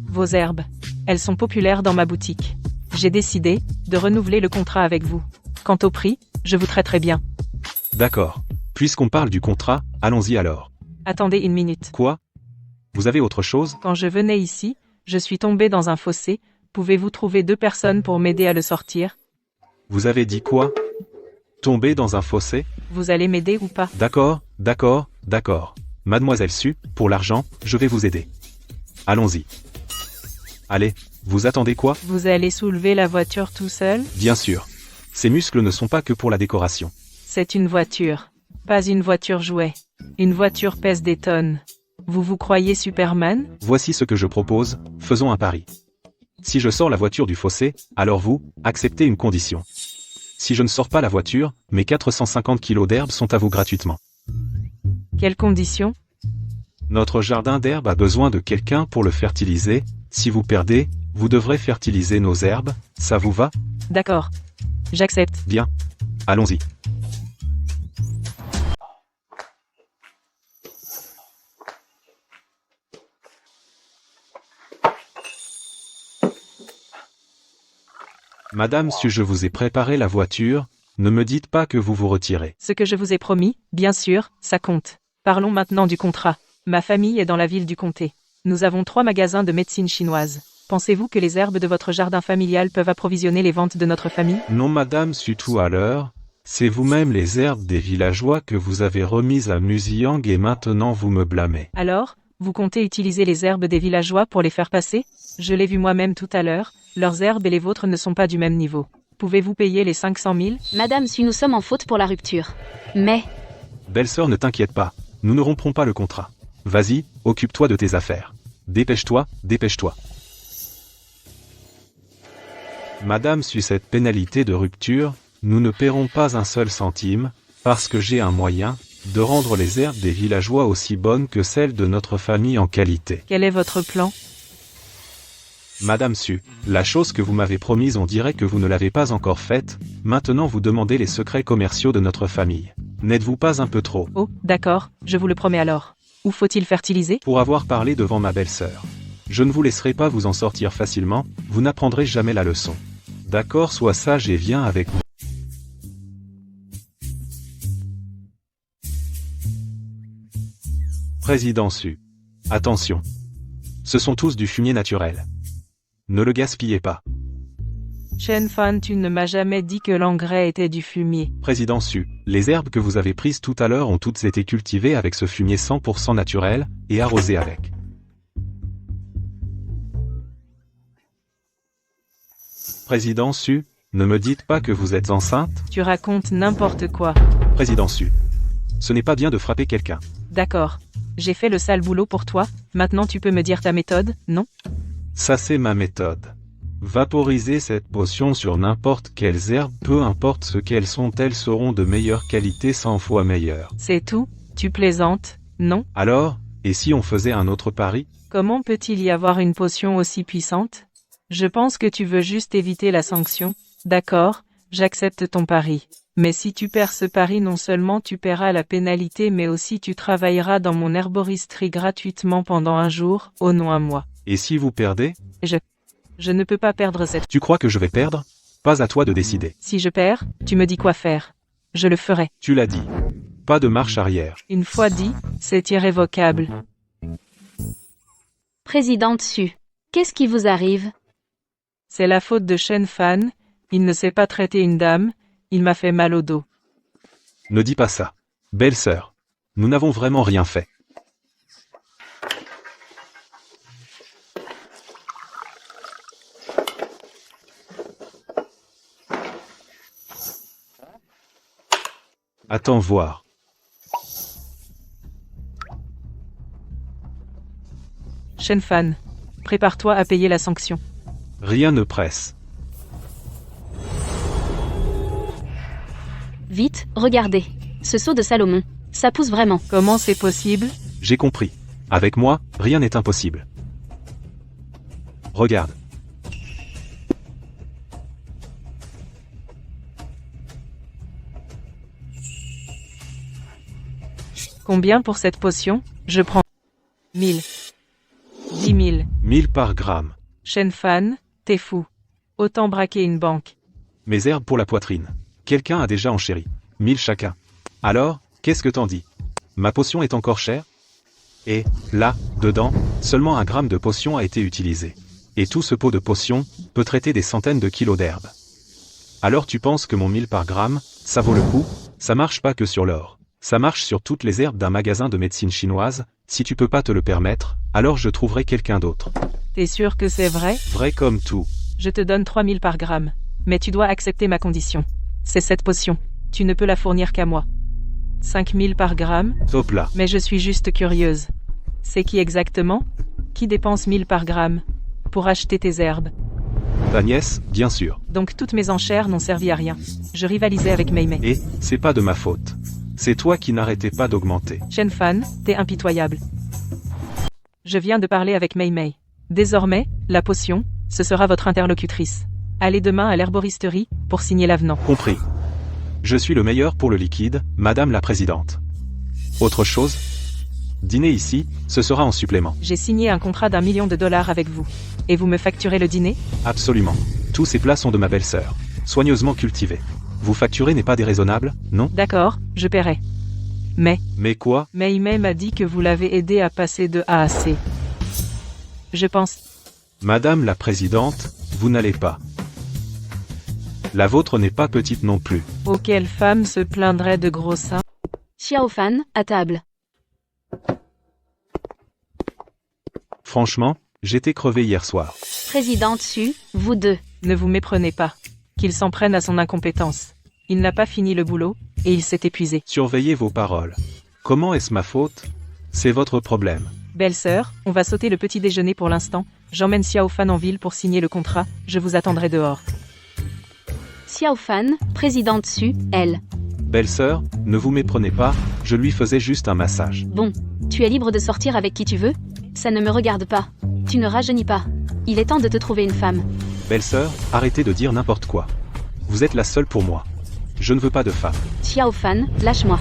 Vos herbes. Elles sont populaires dans ma boutique. J'ai décidé de renouveler le contrat avec vous. Quant au prix, je vous traiterai bien. D'accord. Puisqu'on parle du contrat, allons-y alors. Attendez une minute. Quoi? Vous avez autre chose? Quand je venais ici, je suis tombé dans un fossé. Pouvez-vous trouver 2 personnes pour m'aider à le sortir? Vous avez dit quoi? Tomber dans un fossé? Vous allez m'aider ou pas? D'accord, d'accord, d'accord. Mademoiselle Su, pour l'argent, je vais vous aider. Allons-y. Allez, vous attendez quoi? Vous allez soulever la voiture tout seul? Bien sûr. Ces muscles ne sont pas que pour la décoration. C'est une voiture. Pas une voiture jouet. Une voiture pèse des tonnes. Vous vous croyez Superman? Voici ce que je propose, faisons un pari. Si je sors la voiture du fossé, alors vous, acceptez une condition. Si je ne sors pas la voiture, mes 450 kilos d'herbes sont à vous gratuitement. Quelles conditions? Notre jardin d'herbes a besoin de quelqu'un pour le fertiliser. Si vous perdez, vous devrez fertiliser nos herbes, ça vous va? D'accord. J'accepte. Bien. Allons-y. Madame Su, je vous ai préparé la voiture, ne me dites pas que vous vous retirez. Ce que je vous ai promis, bien sûr, ça compte. Parlons maintenant du contrat. Ma famille est dans la ville du comté. Nous avons 3 magasins de médecine chinoise. Pensez-vous que les herbes de votre jardin familial peuvent approvisionner les ventes de notre famille? Non Madame Su, tout à l'heure, c'est vous-même les herbes des villageois que vous avez remises à Muziang et maintenant vous me blâmez. Alors, vous comptez utiliser les herbes des villageois pour les faire passer? Je l'ai vu moi-même tout à l'heure, leurs herbes et les vôtres ne sont pas du même niveau. Pouvez-vous payer les 500 000? Madame Su, nous sommes en faute pour la rupture. Mais... Belle-sœur, ne t'inquiète pas, nous ne romprons pas le contrat. Vas-y, occupe-toi de tes affaires. Dépêche-toi, dépêche-toi. Madame Su, cette pénalité de rupture, nous ne paierons pas un seul centime, parce que j'ai un moyen de rendre les herbes des villageois aussi bonnes que celles de notre famille en qualité. Quel est votre plan? Madame Su, la chose que vous m'avez promise on dirait que vous ne l'avez pas encore faite, maintenant vous demandez les secrets commerciaux de notre famille. N'êtes-vous pas un peu trop? Oh, d'accord, je vous le promets alors. Où faut-il fertiliser? Pour avoir parlé devant ma belle-sœur. Je ne vous laisserai pas vous en sortir facilement, vous n'apprendrez jamais la leçon. D'accord, sois sage et viens avec moi. Président Su. Attention. Ce sont tous du fumier naturel. Ne le gaspillez pas. Chen Fan, tu ne m'as jamais dit que l'engrais était du fumier. Président Su, les herbes que vous avez prises tout à l'heure ont toutes été cultivées avec ce fumier 100% naturel, et arrosées avec. Président Su, ne me dites pas que vous êtes enceinte. Tu racontes n'importe quoi. Président Su. Ce n'est pas bien de frapper quelqu'un. D'accord. J'ai fait le sale boulot pour toi, maintenant tu peux me dire ta méthode, non? Ça c'est ma méthode. Vaporiser cette potion sur n'importe quelles herbes, peu importe ce qu'elles sont, elles seront de meilleure qualité, 100 fois meilleures. C'est tout? Tu plaisantes, non? Alors, et si on faisait un autre pari? Comment peut-il y avoir une potion aussi puissante? Je pense que tu veux juste éviter la sanction. D'accord, j'accepte ton pari. Mais si tu perds ce pari, non seulement tu paieras la pénalité, mais aussi tu travailleras dans mon herboristerie gratuitement pendant un jour, oh non un mois. Et si vous perdez? Je ne peux pas perdre cette... Tu crois que je vais perdre? Pas à toi de décider. Si je perds, tu me dis quoi faire. Je le ferai. Tu l'as dit. Pas de marche arrière. Une fois dit, c'est irrévocable. Présidente Su, qu'est-ce qui vous arrive? C'est la faute de Chen Fan, il ne sait pas traiter une dame, il m'a fait mal au dos. Ne dis pas ça. Belle-sœur. Nous n'avons vraiment rien fait. Attends voir. Chen Fan, prépare-toi à payer la sanction. Rien ne presse. Vite, regardez. Ce seau de Salomon. Ça pousse vraiment. Comment c'est possible? J'ai compris. Avec moi, rien n'est impossible. Regarde. Combien pour cette potion? Je prends 1000. 10 000. 1000 par gramme. Chen Fan, t'es fou. Autant braquer une banque. Mes herbes pour la poitrine. Quelqu'un a déjà enchéri. 1000 chacun. Alors, qu'est-ce que t'en dis? Ma potion est encore chère? Et, là, dedans, seulement 1 gramme de potion a été utilisé. Et tout ce pot de potion peut traiter des centaines de kilos d'herbes. Alors tu penses que mon 1000 par gramme, ça vaut le coup? Ça marche pas que sur l'or. Ça marche sur toutes les herbes d'un magasin de médecine chinoise. Si tu peux pas te le permettre, alors je trouverai quelqu'un d'autre. T'es sûr que c'est vrai? Vrai comme tout. Je te donne 3000 par gramme. Mais tu dois accepter ma condition. C'est cette potion. Tu ne peux la fournir qu'à moi. 5000 par gramme? Top là. Mais je suis juste curieuse. C'est qui exactement? Qui dépense 1000 par gramme pour acheter tes herbes? Ta nièce, bien sûr. Donc toutes mes enchères n'ont servi à rien. Je rivalisais avec Mei Mei. Et, c'est pas de ma faute. C'est toi qui n'arrêtais pas d'augmenter. Chen Fan, t'es impitoyable. Je viens de parler avec Mei Mei. Désormais, la potion, ce sera votre interlocutrice. Allez demain à l'herboristerie, pour signer l'avenant. Compris. Je suis le meilleur pour le liquide, Madame la Présidente. Autre chose? Dîner ici, ce sera en supplément. J'ai signé un contrat d'1 million de dollars avec vous. Et vous me facturez le dîner? Absolument. Tous ces plats sont de ma belle-sœur. Soigneusement cultivés. Vous facturer n'est pas déraisonnable, non? D'accord, je paierai. Mais... Mais quoi? Mei Mei m'a dit que vous l'avez aidé à passer de A à C. Je pense... Madame la Présidente, vous n'allez pas. La vôtre n'est pas petite non plus. Oh, quelle femme se plaindrait de gros seins? Xiao Fan, à table. Franchement, j'étais crevé hier soir. Présidente Su, vous deux. Ne vous méprenez pas. Qu'il s'en prenne à son incompétence. Il n'a pas fini le boulot, et il s'est épuisé. Surveillez vos paroles. Comment est-ce ma faute? C'est votre problème. Belle-sœur, on va sauter le petit déjeuner pour l'instant. J'emmène Xiao Fan en ville pour signer le contrat. Je vous attendrai dehors. Xiao Fan, présidente Su, elle. Belle-sœur, ne vous méprenez pas, je lui faisais juste un massage. Bon, tu es libre de sortir avec qui tu veux? Ça ne me regarde pas. Tu ne rajeunis pas. Il est temps de te trouver une femme. Belle-sœur, arrêtez de dire n'importe quoi. Vous êtes la seule pour moi. Je ne veux pas de femme. Xiao Fan, lâche-moi.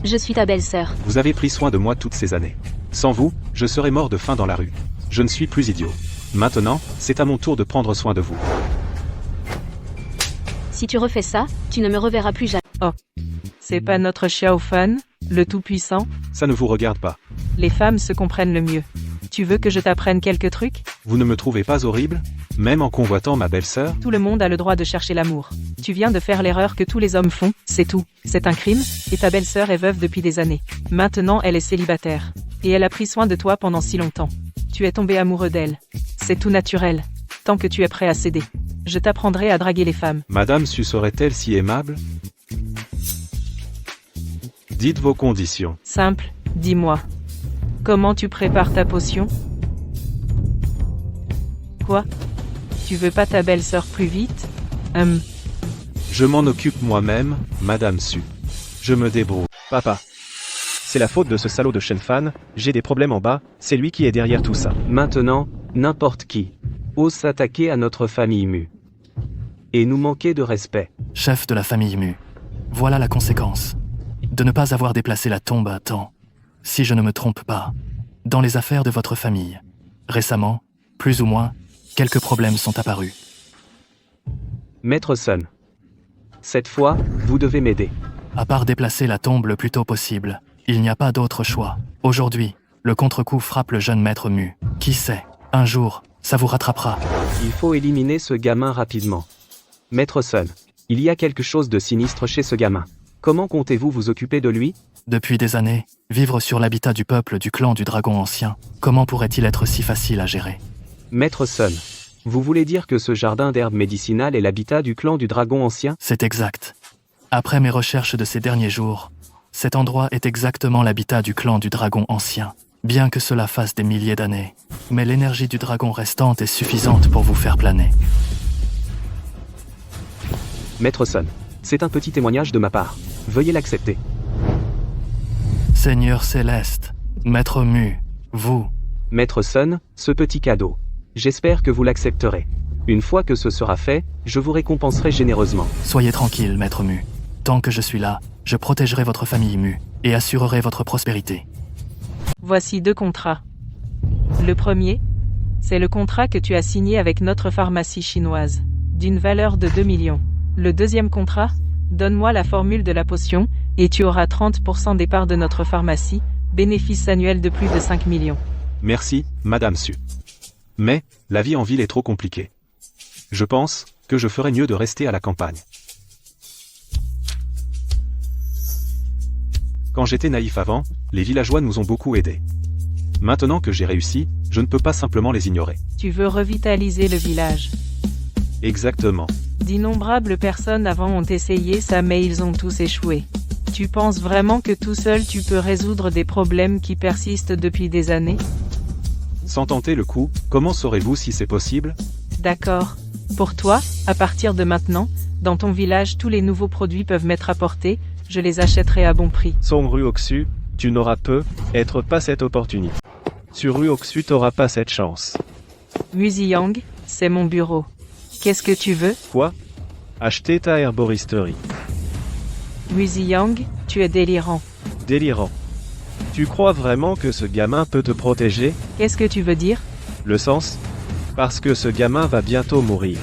Je suis ta belle-sœur. Vous avez pris soin de moi toutes ces années. Sans vous, je serais mort de faim dans la rue. Je ne suis plus idiot. Maintenant, c'est à mon tour de prendre soin de vous. Si tu refais ça, tu ne me reverras plus jamais. Oh. C'est pas notre Xiao Fan, le Tout-Puissant? Ça ne vous regarde pas. Les femmes se comprennent le mieux. Tu veux que je t'apprenne quelques trucs? Vous ne me trouvez pas horrible? Même en convoitant ma belle-sœur? Tout le monde a le droit de chercher l'amour. Tu viens de faire l'erreur que tous les hommes font, c'est tout. C'est un crime, et ta belle-sœur est veuve depuis des années. Maintenant elle est célibataire. Et elle a pris soin de toi pendant si longtemps. Tu es tombé amoureux d'elle. C'est tout naturel. Tant que tu es prêt à céder. Je t'apprendrai à draguer les femmes. Madame Su serait-elle si aimable? Dites vos conditions. Simple, dis-moi. Comment tu prépares ta potion? Quoi? Tu veux pas ta belle-sœur plus vite? Je m'en occupe moi-même, Madame Su. Je me débrouille. Papa. C'est la faute de ce salaud de Shen Fan, j'ai des problèmes en bas, c'est lui qui est derrière tout ça. Maintenant, n'importe qui ose s'attaquer à notre famille Mu. Et nous manquer de respect. Chef de la famille Mu. Voilà la conséquence. De ne pas avoir déplacé la tombe à temps. Si je ne me trompe pas, dans les affaires de votre famille. Récemment, plus ou moins, quelques problèmes sont apparus. Maître Sun. Cette fois, vous devez m'aider. À part déplacer la tombe le plus tôt possible, il n'y a pas d'autre choix. Aujourd'hui, le contre-coup frappe le jeune maître Mu. Qui sait, un jour, ça vous rattrapera. Il faut éliminer ce gamin rapidement. Maître Sun, il y a quelque chose de sinistre chez ce gamin. Comment comptez-vous vous occuper de lui? Depuis des années, vivre sur l'habitat du peuple du clan du Dragon Ancien, comment pourrait-il être si facile à gérer? Maître Sun, vous voulez dire que ce jardin d'herbes médicinales est l'habitat du clan du Dragon Ancien? C'est exact. Après mes recherches de ces derniers jours, cet endroit est exactement l'habitat du clan du Dragon Ancien. Bien que cela fasse des milliers d'années, mais l'énergie du dragon restante est suffisante pour vous faire planer. Maître Sun, c'est un petit témoignage de ma part. Veuillez l'accepter. Seigneur Céleste, Maître Mu, vous... Maître Sun, ce petit cadeau. J'espère que vous l'accepterez. Une fois que ce sera fait, je vous récompenserai généreusement. Soyez tranquille, Maître Mu. Tant que je suis là, je protégerai votre famille Mu et assurerai votre prospérité. Voici 2 contrats. Le premier, c'est le contrat que tu as signé avec notre pharmacie chinoise, d'une valeur de 2 millions. Le deuxième contrat, donne-moi la formule de la potion, et tu auras 30% des parts de notre pharmacie, bénéfice annuel de plus de 5 millions. Merci, Madame Su. Mais, la vie en ville est trop compliquée. Je pense que je ferais mieux de rester à la campagne. Quand j'étais naïf avant, les villageois nous ont beaucoup aidés. Maintenant que j'ai réussi, je ne peux pas simplement les ignorer. Tu veux revitaliser le village. Exactement. D'innombrables personnes avant ont essayé ça mais ils ont tous échoué. Tu penses vraiment que tout seul tu peux résoudre des problèmes qui persistent depuis des années? Sans tenter le coup, comment saurez-vous si c'est possible? D'accord. Pour toi, à partir de maintenant, dans ton village tous les nouveaux produits peuvent m'être apportés, je les achèterai à bon prix. Song Ruoksu, tu n'auras pas cette opportunité. Sur Ruoksu t'auras pas cette chance. Muziyang, c'est mon bureau. Qu'est-ce que tu veux? Quoi? Acheter ta herboristerie. Muziyang, tu es délirant. Délirant. Tu crois vraiment que ce gamin peut te protéger? Qu'est-ce que tu veux dire? Le sens? Parce que ce gamin va bientôt mourir.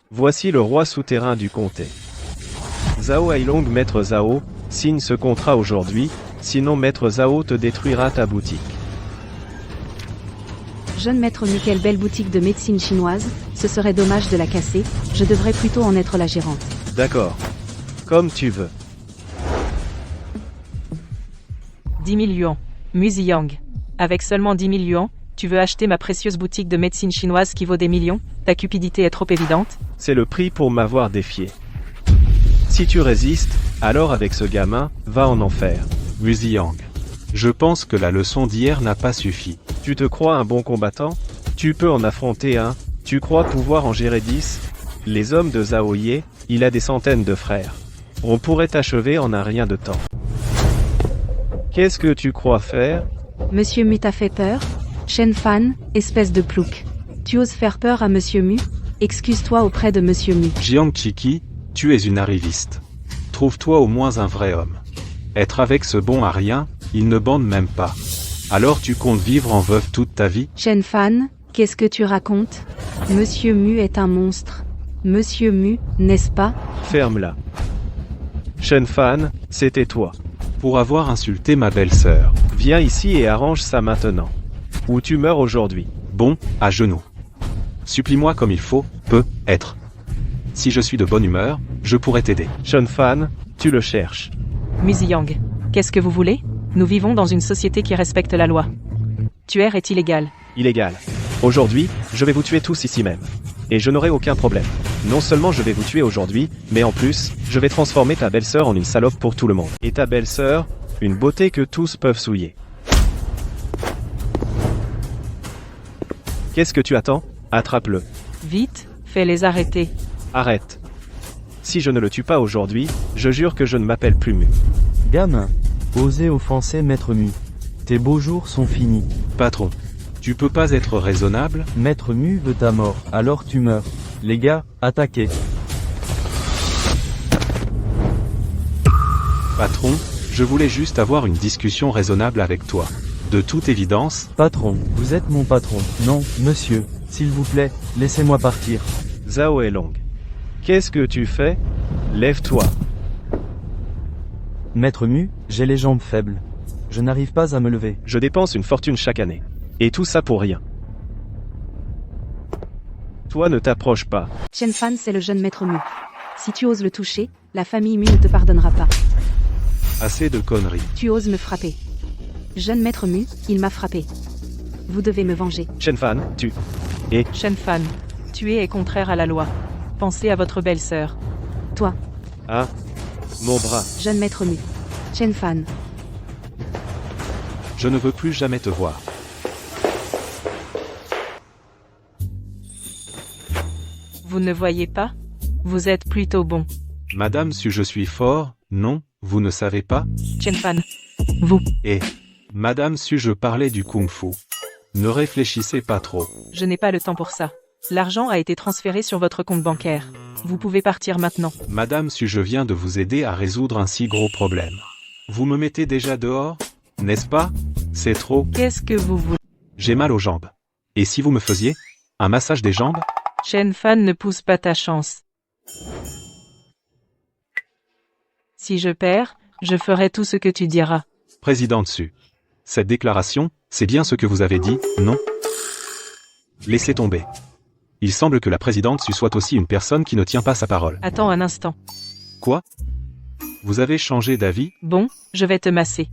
Voici le roi souterrain du comté. Zhao Hailong, Maître Zhao, signe ce contrat aujourd'hui, sinon Maître Zhao te détruira ta boutique. Jeune maître Mu, quelle belle boutique de médecine chinoise, ce serait dommage de la casser, je devrais plutôt en être la gérante. D'accord. Comme tu veux. 10 000 yuans. Muziyang. Avec seulement 10 000 yuans, tu veux acheter ma précieuse boutique de médecine chinoise qui vaut des millions? Ta cupidité est trop évidente. C'est le prix pour m'avoir défié. Si tu résistes, alors avec ce gamin, va en enfer. Muziyang. Je pense que la leçon d'hier n'a pas suffi. Tu te crois un bon combattant? Tu peux en affronter un. Tu crois pouvoir en gérer 10? Les hommes de Zhao Ye, il a des centaines de frères. On pourrait t'achever en un rien de temps. Qu'est-ce que tu crois faire? Monsieur Mu t'a fait peur? Shen Fan, espèce de plouc. Tu oses faire peur à Monsieur Mu? Excuse-toi auprès de Monsieur Mu. Jiang Chiki, tu es une arriviste. Trouve-toi au moins un vrai homme. Être avec ce bon à rien, il ne bande même pas. Alors tu comptes vivre en veuve toute ta vie? Chen Fan, qu'est-ce que tu racontes? Monsieur Mu est un monstre. Monsieur Mu, n'est-ce pas? Ferme-la. Shen Fan, c'était toi. Pour avoir insulté ma belle-sœur. Viens ici et arrange ça maintenant. Ou tu meurs aujourd'hui. Bon, à genoux. Supplie-moi comme il faut, peut-être. Si je suis de bonne humeur, je pourrais t'aider. Shen Fan, tu le cherches. Yang, qu'est-ce que vous voulez? Nous vivons dans une société qui respecte la loi. Tuer est illégal. Illégal. Aujourd'hui, je vais vous tuer tous ici même. Et je n'aurai aucun problème. Non seulement je vais vous tuer aujourd'hui, mais en plus, je vais transformer ta belle-sœur en une salope pour tout le monde. Et ta belle-sœur, une beauté que tous peuvent souiller. Qu'est-ce que tu attends? Attrape-le. Vite, fais-les arrêter. Arrête. Si je ne le tue pas aujourd'hui, je jure que je ne m'appelle plus Mu. Gamin, osez offenser Maître Mu. Tes beaux jours sont finis. Patron, tu peux pas être raisonnable? Maître Mu veut ta mort, alors tu meurs. Les gars, attaquez. Patron, je voulais juste avoir une discussion raisonnable avec toi. De toute évidence... Patron, vous êtes mon patron. Non, monsieur, s'il vous plaît, laissez-moi partir. Zhao Elong. Qu'est-ce que tu fais? Lève-toi. Maître Mu, j'ai les jambes faibles. Je n'arrive pas à me lever. Je dépense une fortune chaque année. Et tout ça pour rien. Toi ne t'approche pas. Chen Fan, c'est le jeune Maître Mu. Si tu oses le toucher, la famille Mu ne te pardonnera pas. Assez de conneries. Tu oses me frapper. Jeune Maître Mu, il m'a frappé. Vous devez me venger. Chen Fan, tu... Shen Fan, tuer est contraire à la loi. Pensez à votre belle-sœur. Toi, Ah, mon bras. jeune Maître Mu. Chen Fan. Je ne veux plus jamais te voir. Vous ne voyez pas? Vous êtes plutôt bon. Madame, si je suis fort, non, vous ne savez pas? Chen Fan. Vous. Et... Madame, si je parlais du kung-fu. Ne réfléchissez pas trop. Je n'ai pas le temps pour ça. L'argent a été transféré sur votre compte bancaire. Vous pouvez partir maintenant. Madame, si je viens de vous aider à résoudre un si gros problème. Vous me mettez déjà dehors? N'est-ce pas? C'est trop. Qu'est-ce que vous voulez? J'ai mal aux jambes. Et si vous me faisiez un massage des jambes? Chen Fan ne pousse pas ta chance. Si je perds, je ferai tout ce que tu diras. Président dessus. Cette déclaration, c'est bien ce que vous avez dit, non? Laissez tomber. Il semble que la présidente Su soit aussi une personne qui ne tient pas sa parole. Attends un instant. Quoi? Vous avez changé d'avis? Bon, je vais te masser.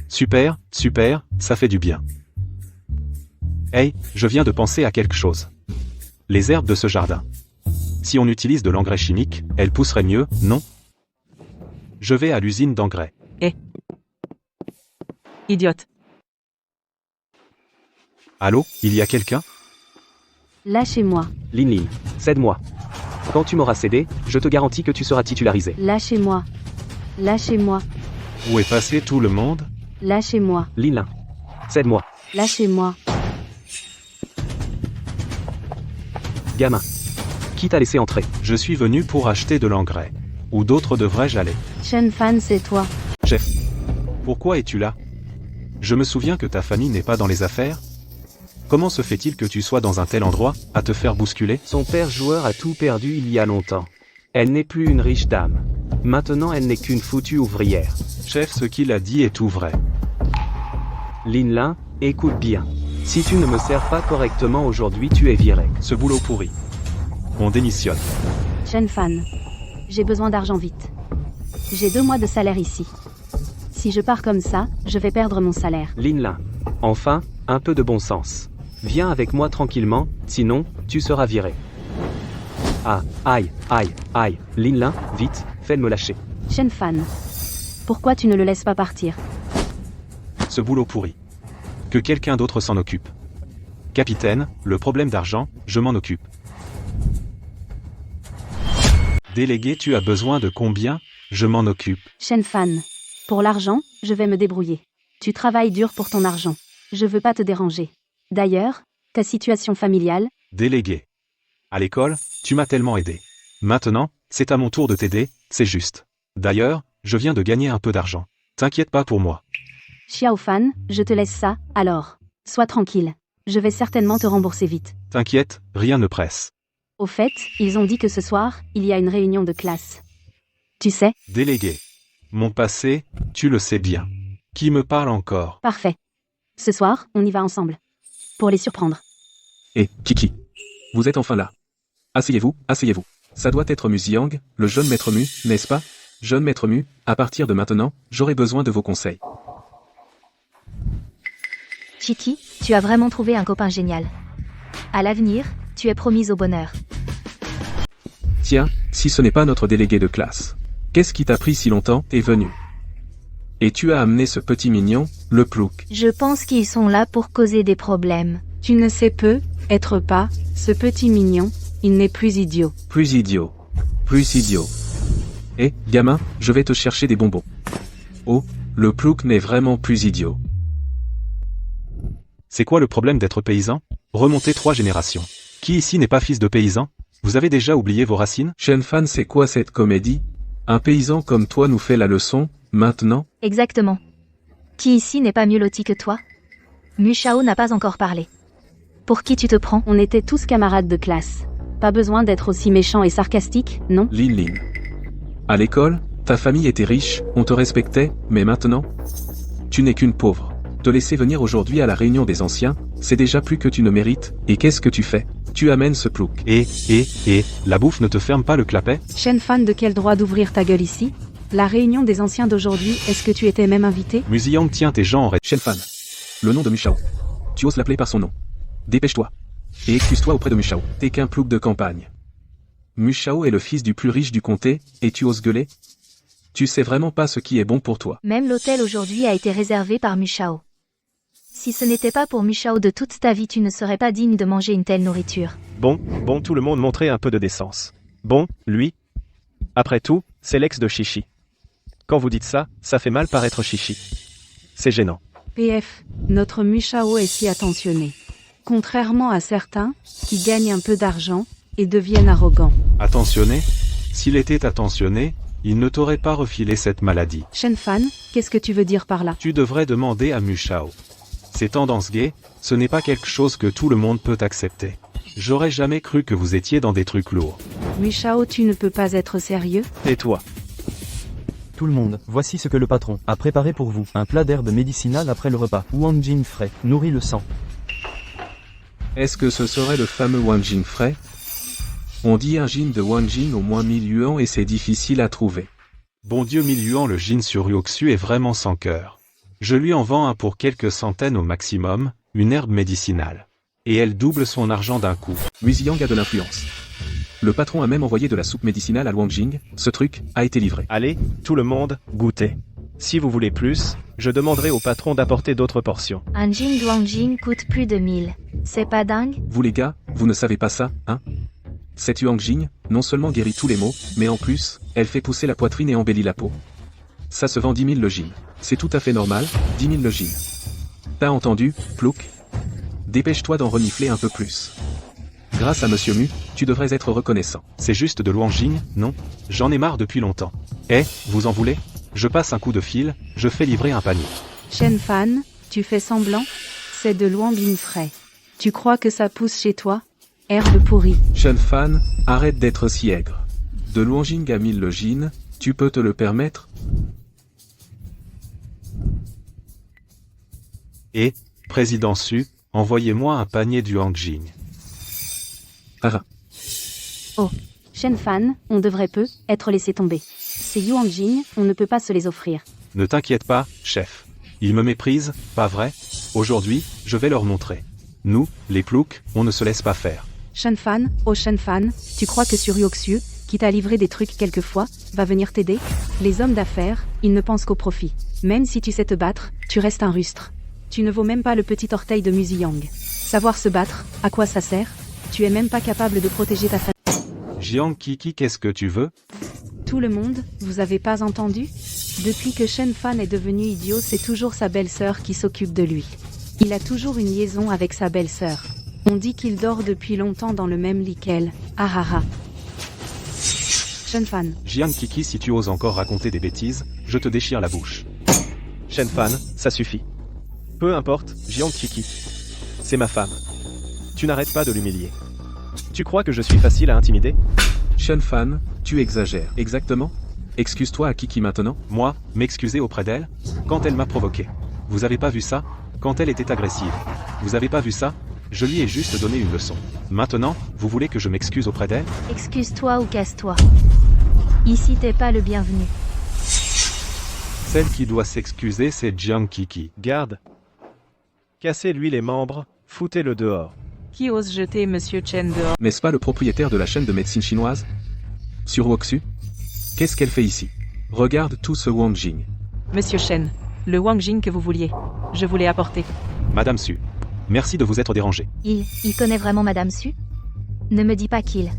Super, super, ça fait du bien. Hey, je viens de penser à quelque chose. Les herbes de ce jardin. Si on utilise de l'engrais chimique, elles pousseraient mieux, non? Je vais à l'usine d'engrais. Idiote. Allô, il y a quelqu'un? Lâchez-moi. Lin Lin, cède-moi. Quand tu m'auras cédé, je te garantis que tu seras titularisé. Lâchez-moi. Lâchez-moi. Où est passé tout le monde? Lâchez-moi. Lin Lin, cède-moi. Lâchez-moi. Gamin. Qui t'a laissé entrer? Je suis venu pour acheter de l'engrais. Où d'autres devrais-je aller? Chen Fan, c'est toi. Chef. Pourquoi es-tu là? Je me souviens que ta famille n'est pas dans les affaires. Comment se fait-il que tu sois dans un tel endroit, à te faire bousculer? Son père joueur a tout perdu il y a longtemps. Elle n'est plus une riche dame. Maintenant elle n'est qu'une foutue ouvrière. Chef, ce qu'il a dit est tout vrai. Lin Lin, écoute bien. Si tu ne me sers pas correctement aujourd'hui, tu es viré. Ce boulot pourri. On démissionne. Chen Fan. J'ai besoin d'argent vite. J'ai 2 mois de salaire ici. Si je pars comme ça, je vais perdre mon salaire. Lin Lin. Enfin, un peu de bon sens. Viens avec moi tranquillement, sinon, tu seras viré. Ah, aïe, aïe, aïe. Lin Lin, vite, fais-le me lâcher. Chen Fan. Pourquoi tu ne le laisses pas partir? Ce boulot pourri. Que quelqu'un d'autre s'en occupe. Capitaine, le problème d'argent, je m'en occupe. Délégué, tu as besoin de combien? Je m'en occupe. Shen Fan. Pour l'argent, je vais me débrouiller. Tu travailles dur pour ton argent. Je veux pas te déranger. D'ailleurs, ta situation familiale? Délégué. À l'école, tu m'as tellement aidé. Maintenant, c'est à mon tour de t'aider, c'est juste. D'ailleurs, je viens de gagner un peu d'argent. T'inquiète pas pour moi. Xiao Fan, je te laisse ça, alors. Sois tranquille. Je vais certainement te rembourser vite. T'inquiète, rien ne presse. Au fait, ils ont dit que ce soir, il y a une réunion de classe. Tu sais? Délégué. Mon passé, tu le sais bien. Qui me parle encore? Parfait. Ce soir, on y va ensemble. Pour les surprendre. Et, Kiki. Vous êtes enfin là. Asseyez-vous, asseyez-vous. Ça doit être Mu Xiang, le jeune maître Mu, n'est-ce pas? Jeune maître Mu, à partir de maintenant, j'aurai besoin de vos conseils. Chiki, tu as vraiment trouvé un copain génial. À l'avenir, tu es promise au bonheur. Tiens, si ce n'est pas notre délégué de classe. Qu'est-ce qui t'a pris si longtemps, t'es venu? Et tu as amené ce petit mignon, le plouc. Je pense qu'ils sont là pour causer des problèmes. Tu ne sais peu, être pas, ce petit mignon, il n'est plus idiot. Plus idiot. Plus idiot. Eh, gamin, je vais te chercher des bonbons. Oh, le plouc n'est vraiment plus idiot. C'est quoi le problème d'être paysan? Remonter 3 générations. Qui ici n'est pas fils de paysan? Vous avez déjà oublié vos racines? Shen Fan, c'est quoi cette comédie? Un paysan comme toi nous fait la leçon, maintenant? Exactement. Qui ici n'est pas mieux loti que toi? Mu Shao n'a pas encore parlé. Pour qui tu te prends? On était tous camarades de classe. Pas besoin d'être aussi méchant et sarcastique, non? Lin Lin. À l'école, ta famille était riche, on te respectait, mais maintenant? Tu n'es qu'une pauvre. Te laisser venir aujourd'hui à la réunion des anciens, c'est déjà plus que tu ne mérites, et qu'est-ce que tu fais? Tu amènes ce plouc. La bouffe ne te ferme pas le clapet? Shen Fan, de quel droit d'ouvrir ta gueule ici? La réunion des anciens d'aujourd'hui, est-ce que tu étais même invité? Mu Xiang, tiens tes gens en Shen Fan. Le nom de Mu Shao. Tu oses l'appeler par son nom. Dépêche-toi. Et excuse-toi auprès de Mu Shao. T'es qu'un plouc de campagne. Mu Shao est le fils du plus riche du comté, et tu oses gueuler? Tu sais vraiment pas ce qui est bon pour toi. Même l'hôtel aujourd'hui a été réservé par Mu Shao. Si ce n'était pas pour Mu Shao de toute ta vie, tu ne serais pas digne de manger une telle nourriture. Bon, tout le monde montrait un peu de décence. Bon, lui? Après tout, c'est l'ex de Chichi. Quand vous dites ça, ça fait mal paraître Chichi. C'est gênant. PF, notre Mu Shao est si attentionné. Contrairement à certains, qui gagnent un peu d'argent, et deviennent arrogants. Attentionné? S'il était attentionné, il ne t'aurait pas refilé cette maladie. Shen Fan, qu'est-ce que tu veux dire par là? Tu devrais demander à Mu Shao. Ces tendances gays, ce n'est pas quelque chose que tout le monde peut accepter. J'aurais jamais cru que vous étiez dans des trucs lourds. Mu Shao, tu ne peux pas être sérieux? Et toi? Tout le monde, voici ce que le patron a préparé pour vous. Un plat d'herbes médicinales après le repas. Wanjing frais, nourrit le sang. Est-ce que ce serait le fameux Wanjing frais? On dit un gin de Wanjing au moins 1000 yuan et c'est difficile à trouver. Bon Dieu, 1000 yuan, le gin sur Ryoksu est vraiment sans cœur. Je lui en vends un pour quelques centaines au maximum, une herbe médicinale. Et elle double son argent d'un coup. Mu Xiang a de l'influence. Le patron a même envoyé de la soupe médicinale à Wanjing, ce truc a été livré. Allez, tout le monde, goûtez. Si vous voulez plus, je demanderai au patron d'apporter d'autres portions. Un gin de Wanjing coûte plus de 1000. C'est pas dingue? Vous les gars, vous ne savez pas ça, hein? Cette Wanjing, non seulement guérit tous les maux, mais en plus, elle fait pousser la poitrine et embellit la peau. Ça se vend 10 000 le gin. C'est tout à fait normal, 10 000 le gin. T'as entendu, plouc? Dépêche-toi d'en renifler un peu plus. Grâce à Monsieur Mu, tu devrais être reconnaissant. C'est juste de l'Wanjing, non? J'en ai marre depuis longtemps. Eh, vous en voulez? Je passe un coup de fil, je fais livrer un panier. Shen Fan, tu fais semblant? C'est de l'Wanjing frais. Tu crois que ça pousse chez toi? Herbe pourrie. Shen Fan, arrête d'être si aigre. De Wanjing à 1000 le gin, tu peux te le permettre? Et, Président Su, envoyez-moi un panier du Wanjing. Ah. Oh, Shen Fan, on devrait être laissé tomber. Ces Yuanjing, on ne peut pas se les offrir. Ne t'inquiète pas, chef. Ils me méprisent, pas vrai? Aujourd'hui, je vais leur montrer. Nous, les ploucs, on ne se laisse pas faire. Shen Fan, oh Shen Fan, tu crois que sur Ryoksu, qui t'a livré des trucs quelquefois, va venir t'aider? Les hommes d'affaires, ils ne pensent qu'au profit. Même si tu sais te battre, tu restes un rustre. Tu ne vaux même pas le petit orteil de Mu Xiang. Savoir se battre, à quoi ça sert? Tu es même pas capable de protéger ta famille. Jiang Kiki, qu'est-ce que tu veux? Tout le monde, vous avez pas entendu? Depuis que Shen Fan est devenu idiot, c'est toujours sa belle-sœur qui s'occupe de lui. Il a toujours une liaison avec sa belle-sœur. On dit qu'il dort depuis longtemps dans le même lit qu'elle. Ah ah ah. Shen Fan. Jiang Kiki, si tu oses encore raconter des bêtises, je te déchire la bouche. Shen Fan, ça suffit. Peu importe, Jiang Kiki. C'est ma femme. Tu n'arrêtes pas de l'humilier. Tu crois que je suis facile à intimider? Shen Fan, tu exagères. Exactement? Excuse-toi à Kiki maintenant? Moi, m'excuser auprès d'elle? Quand elle m'a provoqué. Vous avez pas vu ça? Quand elle était agressive. Vous avez pas vu ça? Je lui ai juste donné une leçon. Maintenant, vous voulez que je m'excuse auprès d'elle? Excuse-toi ou casse-toi. Ici t'es pas le bienvenu. Celle qui doit s'excuser, c'est Jiang Kiki. Garde. Cassez-lui les membres, foutez-le dehors. Qui ose jeter Monsieur Chen dehors? N'est-ce pas le propriétaire de la chaîne de médecine chinoise? Sur Woxu? Qu'est-ce qu'elle fait ici? Regarde tout ce Wang Jing. Monsieur Chen, le Wang Jing que vous vouliez. Je vous l'ai apporté. Madame Su, merci de vous être dérangée. Il connaît vraiment Madame Su? Ne me dis pas qu'il.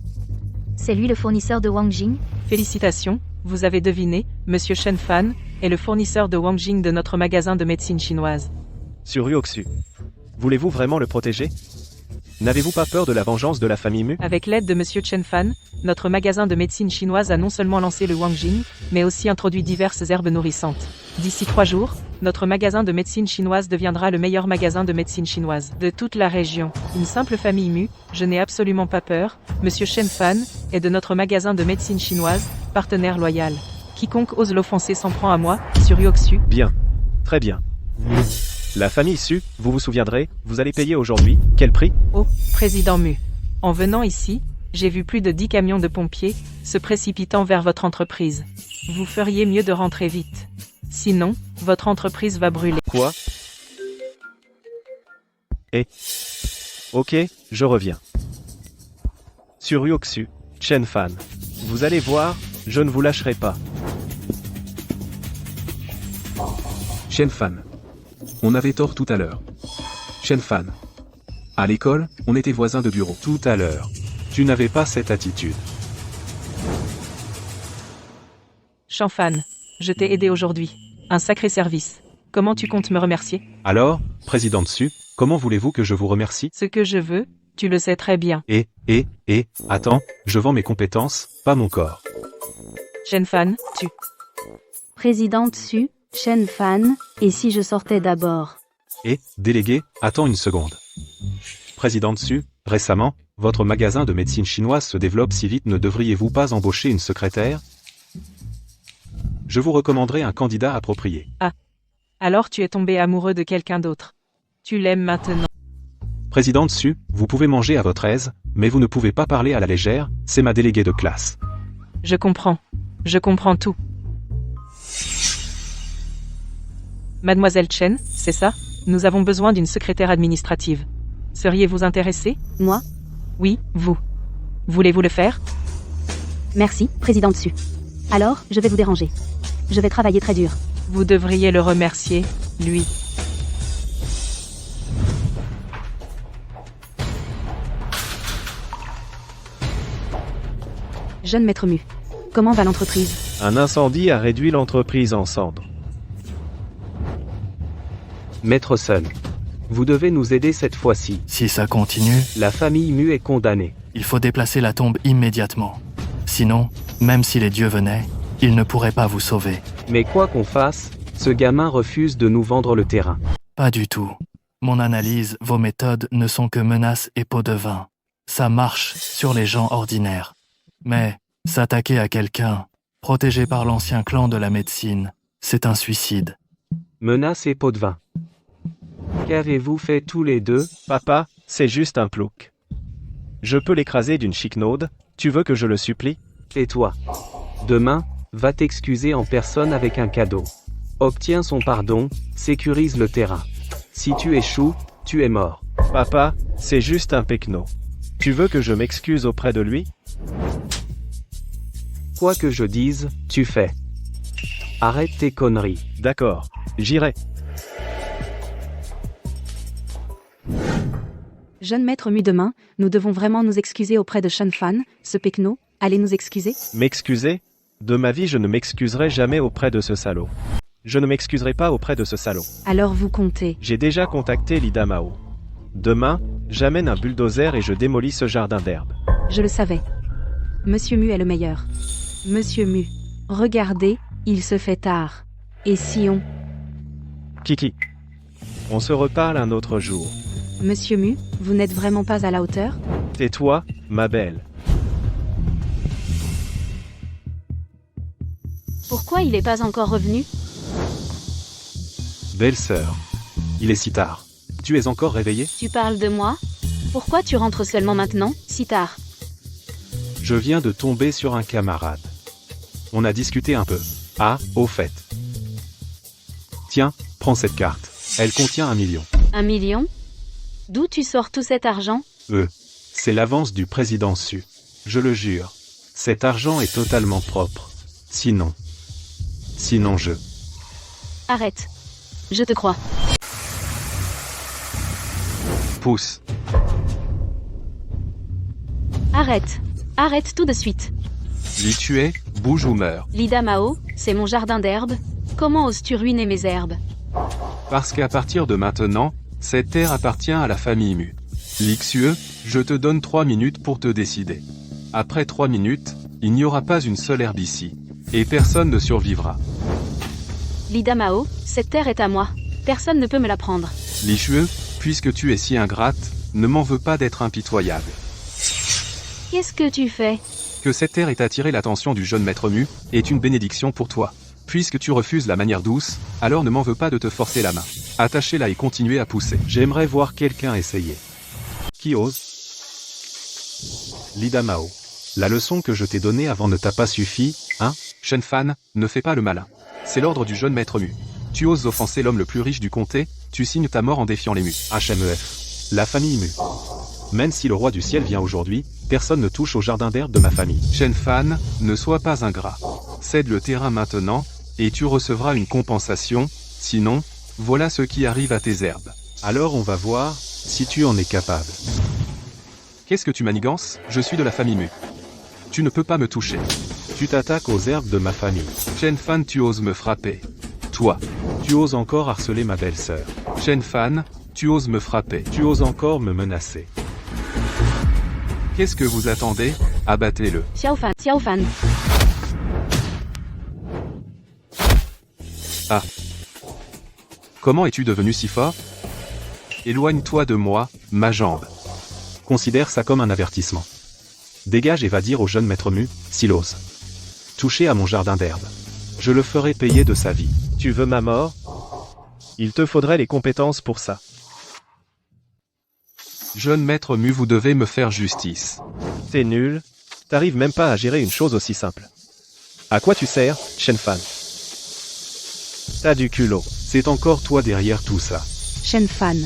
C'est lui le fournisseur de Wang Jing? Félicitations, vous avez deviné, Monsieur Shen Fan est le fournisseur de Wang Jing de notre magasin de médecine chinoise. Sur Ryoxu. Voulez-vous vraiment le protéger? N'avez-vous pas peur de la vengeance de la famille Mu? Avec l'aide de Monsieur Chen Fan, notre magasin de médecine chinoise a non seulement lancé le Wang Jing, mais aussi introduit diverses herbes nourrissantes. D'ici 3 jours, notre magasin de médecine chinoise deviendra le meilleur magasin de médecine chinoise de toute la région. Une simple famille Mu, je n'ai absolument pas peur, Monsieur Shen Fan est de notre magasin de médecine chinoise, partenaire loyal. Quiconque ose l'offenser s'en prend à moi, sur Ryoxu. Bien. Très bien. La famille Su, vous vous souviendrez, vous allez payer aujourd'hui, quel prix? Oh, Président Mu. En venant ici, j'ai vu plus de 10 camions de pompiers se précipitant vers votre entreprise. Vous feriez mieux de rentrer vite. Sinon, votre entreprise va brûler. Quoi? Ok, je reviens. Sur Ryoxu, Chen Fan. Vous allez voir, je ne vous lâcherai pas. Shen Fan. On avait tort tout à l'heure. Shen Fan. À l'école, on était voisins de bureau. Tout à l'heure. Tu n'avais pas cette attitude. Shen Fan, je t'ai aidé aujourd'hui. Un sacré service. Comment tu comptes me remercier? Alors, Président Su, comment voulez-vous que je vous remercie? Ce que je veux, tu le sais très bien. Attends, je vends mes compétences, pas mon corps. Shen Fan, tu. Présidente Su, Shen Fan, et si je sortais d'abord? Délégué, attends une seconde. Présidente Su, récemment, votre magasin de médecine chinoise se développe si vite, ne devriez-vous pas embaucher une secrétaire? Je vous recommanderai un candidat approprié. Ah. Alors tu es tombé amoureux de quelqu'un d'autre. Tu l'aimes maintenant. Présidente Su, vous pouvez manger à votre aise, mais vous ne pouvez pas parler à la légère, c'est ma déléguée de classe. Je comprends. Je comprends tout. Mademoiselle Chen, c'est ça? Nous avons besoin d'une secrétaire administrative. Seriez-vous intéressée? Moi? Oui, vous. Voulez-vous le faire? Merci, Présidente Su. Alors, je vais vous déranger. Je vais travailler très dur. Vous devriez le remercier, lui. Jeune maître Mu. Comment va l'entreprise? Un incendie a réduit l'entreprise en cendres. Maître Sun. Vous devez nous aider cette fois-ci. Si ça continue, La famille Mu est condamnée. il faut déplacer la tombe immédiatement. Sinon, même si les dieux venaient, ils ne pourraient pas vous sauver. Mais quoi qu'on fasse, ce gamin refuse de nous vendre le terrain. Pas du tout. Mon analyse, vos méthodes ne sont que menaces et pots de vin. Ça marche sur les gens ordinaires. Mais s'attaquer à quelqu'un, protégé par l'ancien clan de la médecine, c'est un suicide. Menace et pot de vin. Qu'avez-vous fait tous les deux? Papa, c'est juste un plouc. Je peux l'écraser d'une chiquenaude, tu veux que je le supplie? Et toi? Demain, va t'excuser en personne avec un cadeau. Obtiens son pardon, sécurise le terrain. Si tu échoues, tu es mort. Papa, c'est juste un pecno. Tu veux que je m'excuse auprès de lui? Quoi que je dise, tu fais. Arrête tes conneries. D'accord, j'irai. Jeune maître Mu, demain, nous devons vraiment nous excuser auprès de Shen Fan, ce pecno. allez nous excuser? M'excuser? De ma vie, je ne m'excuserai jamais auprès de ce salaud. Je ne m'excuserai pas auprès de ce salaud. Alors vous comptez. J'ai déjà contacté Lida Mao. Demain, j'amène un bulldozer et je démolis ce jardin d'herbe. Je le savais. Monsieur Mu est le meilleur. Monsieur Mu, regardez, il se fait tard. Et si on... Kiki. On se reparle un autre jour. Monsieur Mu, vous n'êtes vraiment pas à la hauteur? Tais-toi, ma belle. Pourquoi il n'est pas encore revenu? Belle-sœur. Il est si tard. Tu es encore réveillée? Tu parles de moi? Pourquoi tu rentres seulement maintenant, si tard? Je viens de tomber sur un camarade. On a discuté un peu. Ah, au fait. Tiens, prends cette carte. Elle contient 1 million. 1 million? D'où tu sors tout cet argent? C'est l'avance du président Su. Je le jure. Cet argent est totalement propre. Sinon je... Arrête. Je te crois. Pousse. Arrête. Arrête tout de suite. Li tu es, bouge ou meurs. Lida Mao, c'est mon jardin d'herbes. Comment oses-tu ruiner mes herbes? Parce qu'à partir de maintenant, cette terre appartient à la famille Mu. Lixue, je te donne 3 minutes pour te décider. Après 3 minutes, il n'y aura pas une seule herbe ici. Et personne ne survivra. Lida Mao, cette terre est à moi. Personne ne peut me la prendre. Lixue, puisque tu es si ingrate, ne m'en veux pas d'être impitoyable. Qu'est-ce que tu fais? Que cette terre ait attiré l'attention du jeune maître Mu est une bénédiction pour toi. Puisque tu refuses la manière douce, alors ne m'en veux pas de te forcer la main. Attachez-la et continuez à pousser. J'aimerais voir quelqu'un essayer. Qui ose? Lida Mao. La leçon que je t'ai donnée avant ne t'a pas suffi, hein? Shen Fan, ne fais pas le malin. C'est l'ordre du jeune maître Mu. Tu oses offenser l'homme le plus riche du comté, tu signes ta mort en défiant les Mu. HMEF. La famille Mu. Même si le roi du ciel vient aujourd'hui, personne ne touche au jardin d'herbe de ma famille. Shen Fan, ne sois pas ingrat. Cède le terrain maintenant, et tu recevras une compensation, sinon, voilà ce qui arrive à tes herbes. Alors on va voir, si tu en es capable. Qu'est-ce que tu manigances? Je suis de la famille Mu. Tu ne peux pas me toucher. Tu t'attaques aux herbes de ma famille. Shen Fan, tu oses me frapper. Toi. Tu oses encore harceler ma belle-sœur. Shen Fan, tu oses me frapper. Tu oses encore me menacer. Qu'est-ce que vous attendez? Abattez-le. Xiao Fan. Ah. Comment es-tu devenu si fort? Éloigne-toi de moi, ma jambe. Considère ça comme un avertissement. Dégage et va dire au jeune maître Mu, s'il ose toucher à mon jardin d'herbe. Je le ferai payer de sa vie. Tu veux ma mort? Il te faudrait les compétences pour ça. Jeune maître Mu, vous devez me faire justice. T'es nul. T'arrives même pas à gérer une chose aussi simple. À quoi tu sers, Shen Fan? T'as du culot. C'est encore toi derrière tout ça. Shen Fan,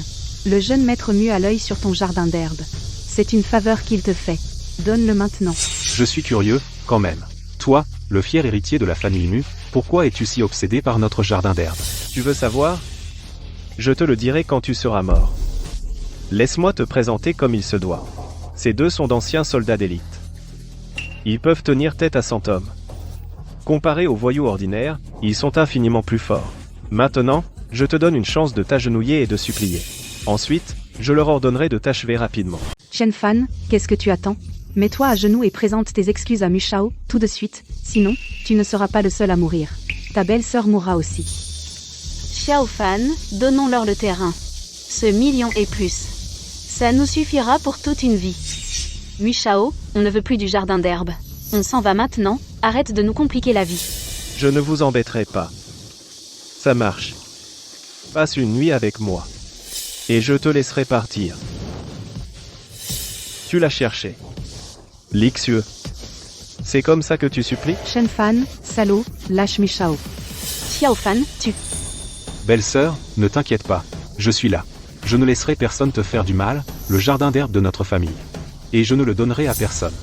le jeune maître Mu a l'œil sur ton jardin d'herbe. C'est une faveur qu'il te fait. Donne-le maintenant. Je suis curieux, quand même. Toi, le fier héritier de la famille Mu, pourquoi es-tu si obsédé par notre jardin d'herbe? Tu veux savoir? Je te le dirai quand tu seras mort. Laisse-moi te présenter comme il se doit. Ces deux sont d'anciens soldats d'élite. Ils peuvent tenir tête à 100 hommes. Comparés aux voyous ordinaires, ils sont infiniment plus forts. Maintenant, je te donne une chance de t'agenouiller et de supplier. Ensuite, je leur ordonnerai de t'achever rapidement. Shen Fan, qu'est-ce que tu attends? Mets-toi à genoux et présente tes excuses à Mu Shao, tout de suite, sinon, tu ne seras pas le seul à mourir. Ta belle-sœur mourra aussi. Xiao Fan, donnons-leur le terrain. Ce million et plus. Ça nous suffira pour toute une vie. Mu Shao, on ne veut plus du jardin d'herbe. On s'en va maintenant, arrête de nous compliquer la vie. Je ne vous embêterai pas. Ça marche. Passe une nuit avec moi. Et je te laisserai partir. Tu l'as cherché. Lixue. C'est comme ça que tu supplies? Shen Fan, salaud, lâche Mu Shao. Xiao Fan, tu... Belle-sœur, ne t'inquiète pas. Je suis là. Je ne laisserai personne te faire du mal, le jardin d'herbe de notre famille. Et je ne le donnerai à personne.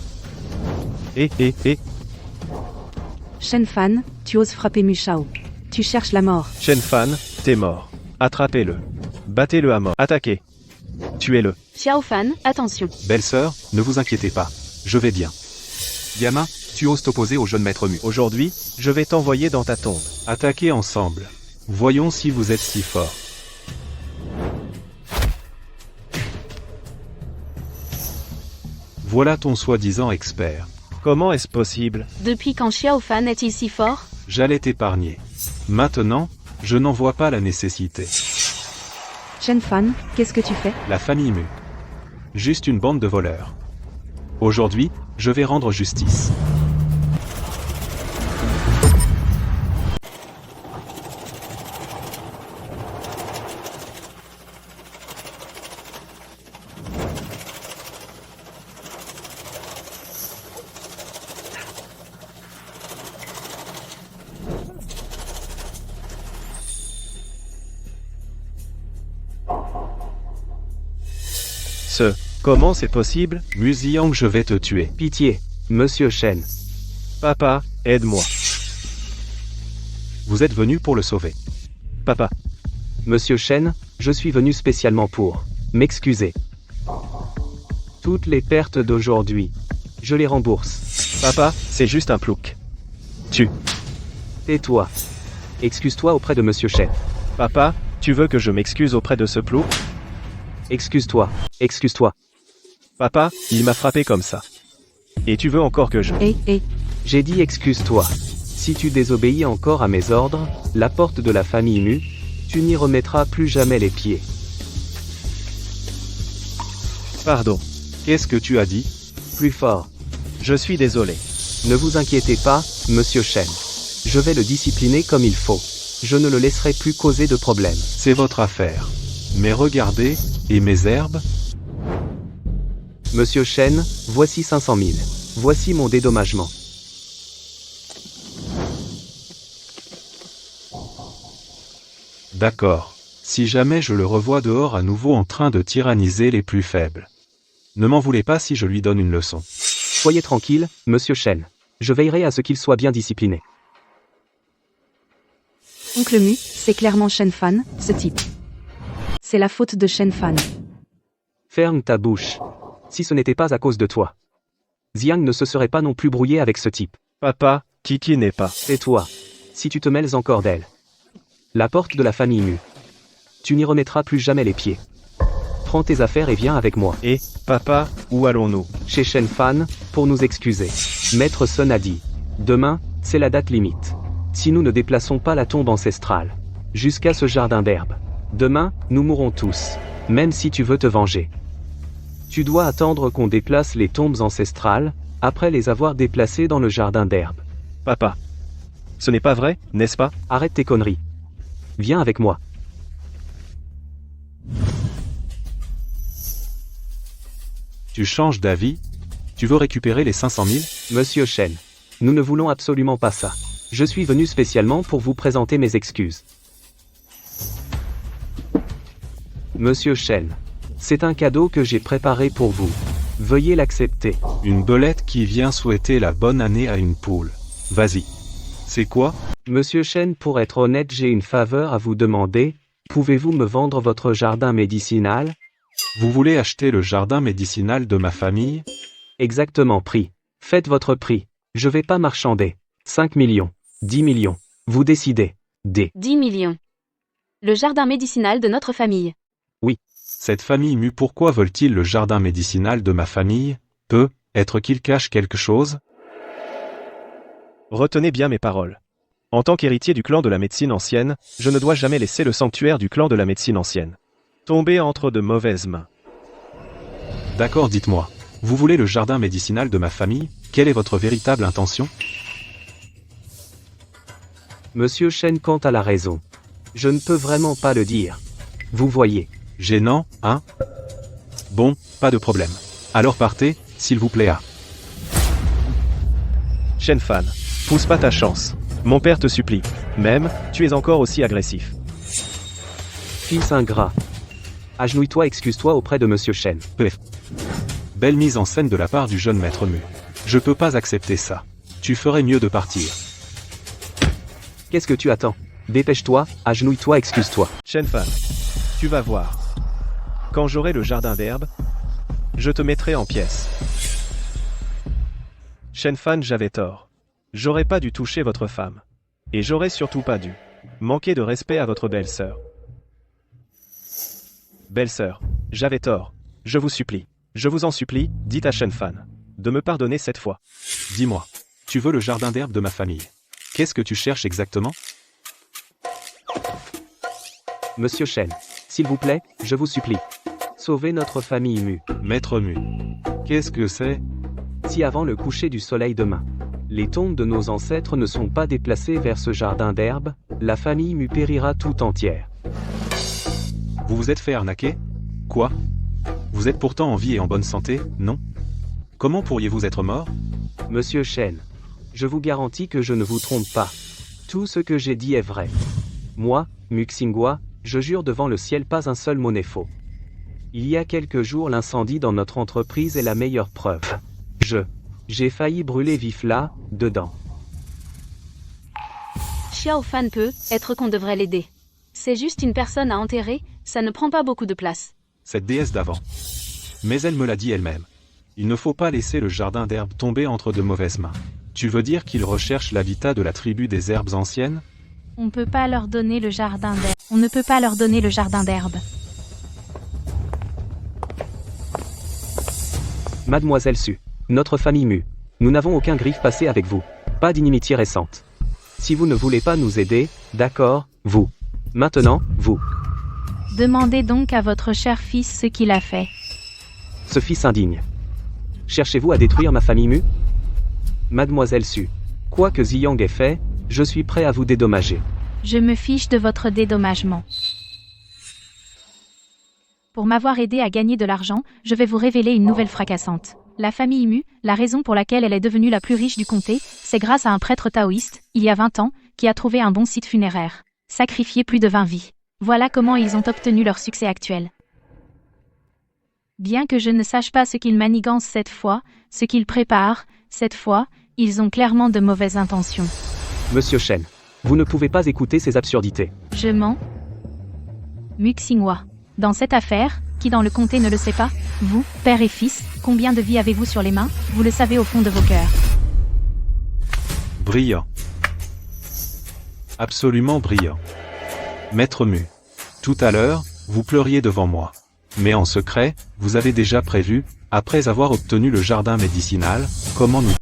Shen Fan, tu oses frapper Mu Shao. Tu cherches la mort. Shen Fan, t'es mort. Attrapez-le. Battez-le à mort. Attaquez. Tuez-le. Xiao Fan, attention. Belle-sœur, ne vous inquiétez pas. Je vais bien. Gamin, tu oses t'opposer au jeune maître Mu. Aujourd'hui, je vais t'envoyer dans ta tombe. Attaquez ensemble. Voyons si vous êtes si fort. Voilà ton soi-disant expert. Comment est-ce possible? Depuis quand Xiao Fan est-il si fort? J'allais t'épargner. Maintenant, je n'en vois pas la nécessité. Shen Fan, qu'est-ce que tu fais? La famille Mu. Juste une bande de voleurs. Aujourd'hui, je vais rendre justice. Comment c'est possible? Mu Ziyang, je vais te tuer. Pitié, Monsieur Shen. Papa, aide-moi. Vous êtes venu pour le sauver. Papa. Monsieur Shen, je suis venu spécialement pour m'excuser. Toutes les pertes d'aujourd'hui, je les rembourse. Papa, c'est juste un plouc. Tais-toi. Excuse-toi auprès de Monsieur Shen. Papa, tu veux que je m'excuse auprès de ce plouc? Excuse-toi. Excuse-toi. Papa, il m'a frappé comme ça. Et tu veux encore que je... J'ai dit excuse-toi. Si tu désobéis encore à mes ordres, la porte de la famille Mu, tu n'y remettras plus jamais les pieds. Pardon. Qu'est-ce que tu as dit? Plus fort. Je suis désolé. Ne vous inquiétez pas, Monsieur Shen. Je vais le discipliner comme il faut. Je ne le laisserai plus causer de problèmes. C'est votre affaire. Mais regardez, et mes herbes? Monsieur Shen, voici 500 000. Voici mon dédommagement. D'accord. Si jamais je le revois dehors à nouveau en train de tyranniser les plus faibles. Ne m'en voulez pas si je lui donne une leçon. Soyez tranquille, Monsieur Shen. Je veillerai à ce qu'il soit bien discipliné. Oncle Mu, c'est clairement Shen Fan, ce type. C'est la faute de Shen Fan. Ferme ta bouche. Si ce n'était pas à cause de toi, Xiang ne se serait pas non plus brouillé avec ce type. Papa, Kiki n'est pas. Tais-toi. Si tu te mêles encore d'elle. La porte de la famille Mu. Tu n'y remettras plus jamais les pieds. Prends tes affaires et viens avec moi. Et, papa, où allons-nous? Chez Shen Fan, pour nous excuser. Maître Sun a dit. Demain, c'est la date limite. Si nous ne déplaçons pas la tombe ancestrale. Jusqu'à ce jardin d'herbe. Demain, nous mourrons tous. Même si tu veux te venger. Tu dois attendre qu'on déplace les tombes ancestrales, après les avoir déplacées dans le jardin d'herbe. Papa. Ce n'est pas vrai, n'est-ce pas? Arrête tes conneries. Viens avec moi. Tu changes d'avis? Tu veux récupérer les 500 000? Monsieur Shen, nous ne voulons absolument pas ça. Je suis venu spécialement pour vous présenter mes excuses. Monsieur Shen, c'est un cadeau que j'ai préparé pour vous. Veuillez l'accepter. Une belette qui vient souhaiter la bonne année à une poule. Vas-y. C'est quoi? Monsieur Shen, pour être honnête, j'ai une faveur à vous demander. Pouvez-vous me vendre votre jardin médicinal? Vous voulez acheter le jardin médicinal de ma famille? Exactement, prix. Faites votre prix. Je vais pas marchander. 5 millions. 10 millions. Vous décidez. 10 millions. Le jardin médicinal de notre famille. Oui. Cette famille Mu, pourquoi veulent-ils le jardin médicinal de ma famille? Peut-être qu'ils cachent quelque chose? Retenez bien mes paroles. En tant qu'héritier du clan de la médecine ancienne, je ne dois jamais laisser le sanctuaire du clan de la médecine ancienne tomber entre de mauvaises mains. D'accord, dites-moi. Vous voulez le jardin médicinal de ma famille? Quelle est votre véritable intention? Monsieur Shen, quant à la raison, je ne peux vraiment pas le dire. Vous voyez. Gênant, hein? Bon, pas de problème. Alors partez, s'il vous plaît. Shen Fan, pousse pas ta chance. Mon père te supplie. Même, tu es encore aussi agressif. Fils ingrat. Agenouille-toi, excuse-toi auprès de Monsieur Shen. Bref. Belle mise en scène de la part du jeune maître Mu. Je peux pas accepter ça. Tu ferais mieux de partir. Qu'est-ce que tu attends? Dépêche-toi, agenouille-toi, excuse-toi. Shen Fan, tu vas voir. Quand j'aurai le jardin d'herbe, je te mettrai en pièces. Shenfan, j'avais tort. J'aurais pas dû toucher votre femme. Et j'aurais surtout pas dû manquer de respect à votre belle-sœur. Belle-sœur, j'avais tort. Je vous supplie. Je vous en supplie, dites à Shenfan de me pardonner cette fois. Dis-moi, tu veux le jardin d'herbe de ma famille. Qu'est-ce que tu cherches exactement? Monsieur Shen, s'il vous plaît, je vous supplie. Sauvez notre famille Mu. Maître Mu. Qu'est-ce que c'est? Si avant le coucher du soleil demain, les tombes de nos ancêtres ne sont pas déplacées vers ce jardin d'herbe, la famille Mu périra tout entière. Vous vous êtes fait arnaquer? Quoi? Vous êtes pourtant en vie et en bonne santé, non? Comment pourriez-vous être mort? Monsieur Shen, je vous garantis que je ne vous trompe pas. Tout ce que j'ai dit est vrai. Moi, Mu Xingua, je jure devant le ciel pas un seul mot n'est faux. Il y a quelques jours l'incendie dans notre entreprise est la meilleure preuve. J'ai failli brûler vif là, dedans. Xiao Fan peut être qu'on devrait l'aider. C'est juste une personne à enterrer, ça ne prend pas beaucoup de place. Cette déesse d'avant. Mais elle me l'a dit elle-même. Il ne faut pas laisser le jardin d'herbe tomber entre de mauvaises mains. Tu veux dire qu'il recherche l'habitat de la tribu des herbes anciennes? On peut pas leur donner le jardin d'herbe. On ne peut pas leur donner le jardin d'herbe. Mademoiselle Su, notre famille Mu, nous n'avons aucun griffe passé avec vous. Pas d'inimitié récente. Si vous ne voulez pas nous aider, d'accord, vous. Maintenant, vous. Demandez donc à votre cher fils ce qu'il a fait. Ce fils indigne. Cherchez-vous à détruire ma famille Mu? Mademoiselle Su, quoi que Ziyang ait fait, je suis prêt à vous dédommager. Je me fiche de votre dédommagement. Pour m'avoir aidé à gagner de l'argent, je vais vous révéler une nouvelle fracassante. La famille Mu, la raison pour laquelle elle est devenue la plus riche du comté, c'est grâce à un prêtre taoïste, il y a 20 ans, qui a trouvé un bon site funéraire. Sacrifié plus de 20 vies. Voilà comment ils ont obtenu leur succès actuel. Bien que je ne sache pas ce qu'ils manigancent cette fois, ce qu'ils préparent, cette fois, ils ont clairement de mauvaises intentions. Monsieur Shen, vous ne pouvez pas écouter ces absurdités. Je mens. Mu Xingua. Dans cette affaire, qui dans le comté ne le sait pas, vous, père et fils, combien de vies avez-vous sur les mains? Vous le savez au fond de vos cœurs. Brillant. Absolument brillant. Maître Mu. Tout à l'heure, vous pleuriez devant moi. Mais en secret, vous avez déjà prévu, après avoir obtenu le jardin médicinal, comment nous...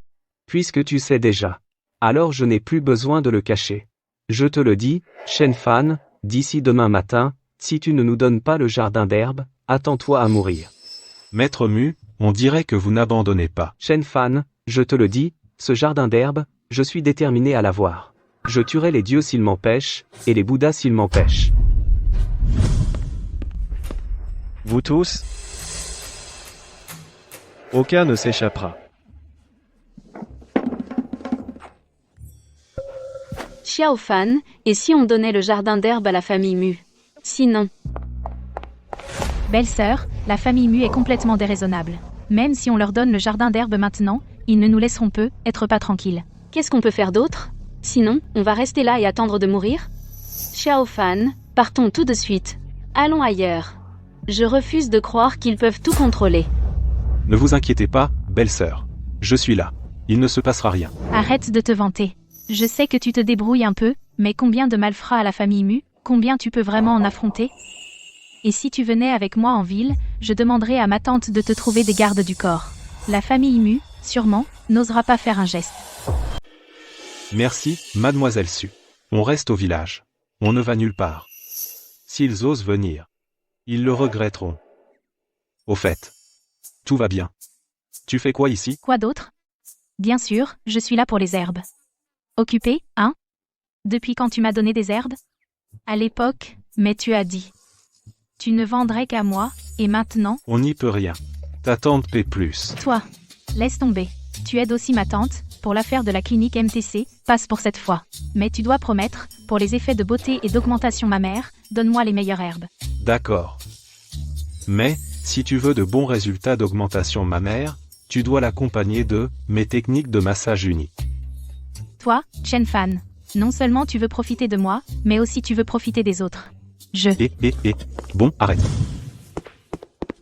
Puisque tu sais déjà. Alors je n'ai plus besoin de le cacher. Je te le dis, Shenfan, d'ici demain matin, si tu ne nous donnes pas le jardin d'herbe, attends-toi à mourir. Maître Mu, on dirait que vous n'abandonnez pas. Shenfan, je te le dis, ce jardin d'herbe, je suis déterminé à l'avoir. Je tuerai les dieux s'ils m'empêchent, et les bouddhas s'ils m'empêchent. Vous tous, aucun ne s'échappera. Xiao Fan, et si on donnait le jardin d'herbe à la famille Mu? Sinon... Belle-sœur, la famille Mu est complètement déraisonnable. Même si on leur donne le jardin d'herbe maintenant, ils ne nous laisseront peu être pas tranquilles. Qu'est-ce qu'on peut faire d'autre? Sinon, on va rester là et attendre de mourir? Xiao Fan, partons tout de suite. Allons ailleurs. Je refuse de croire qu'ils peuvent tout contrôler. Ne vous inquiétez pas, belle-sœur. Je suis là. Il ne se passera rien. Arrête de te vanter. Je sais que tu te débrouilles un peu, mais combien de malfrats à la famille Mu? Combien tu peux vraiment en affronter? Et si tu venais avec moi en ville, je demanderais à ma tante de te trouver des gardes du corps. La famille Mu, sûrement, n'osera pas faire un geste. Merci, mademoiselle Su. On reste au village. On ne va nulle part. S'ils osent venir, ils le regretteront. Au fait, tout va bien. Tu fais quoi ici? Quoi d'autre? Bien sûr, je suis là pour les herbes. Occupé, hein? Depuis quand tu m'as donné des herbes? À l'époque, mais tu as dit. Tu ne vendrais qu'à moi, et maintenant? On n'y peut rien. Ta tante paie plus. Toi, laisse tomber. Tu aides aussi ma tante, pour l'affaire de la clinique MTC, passe pour cette fois. Mais tu dois promettre, pour les effets de beauté et d'augmentation mammaire, donne-moi les meilleures herbes. D'accord. Mais, si tu veux de bons résultats d'augmentation mammaire, tu dois l'accompagner de mes techniques de massage unique. Toi, Shenfan, non seulement tu veux profiter de moi, mais aussi tu veux profiter des autres. Bon, arrête.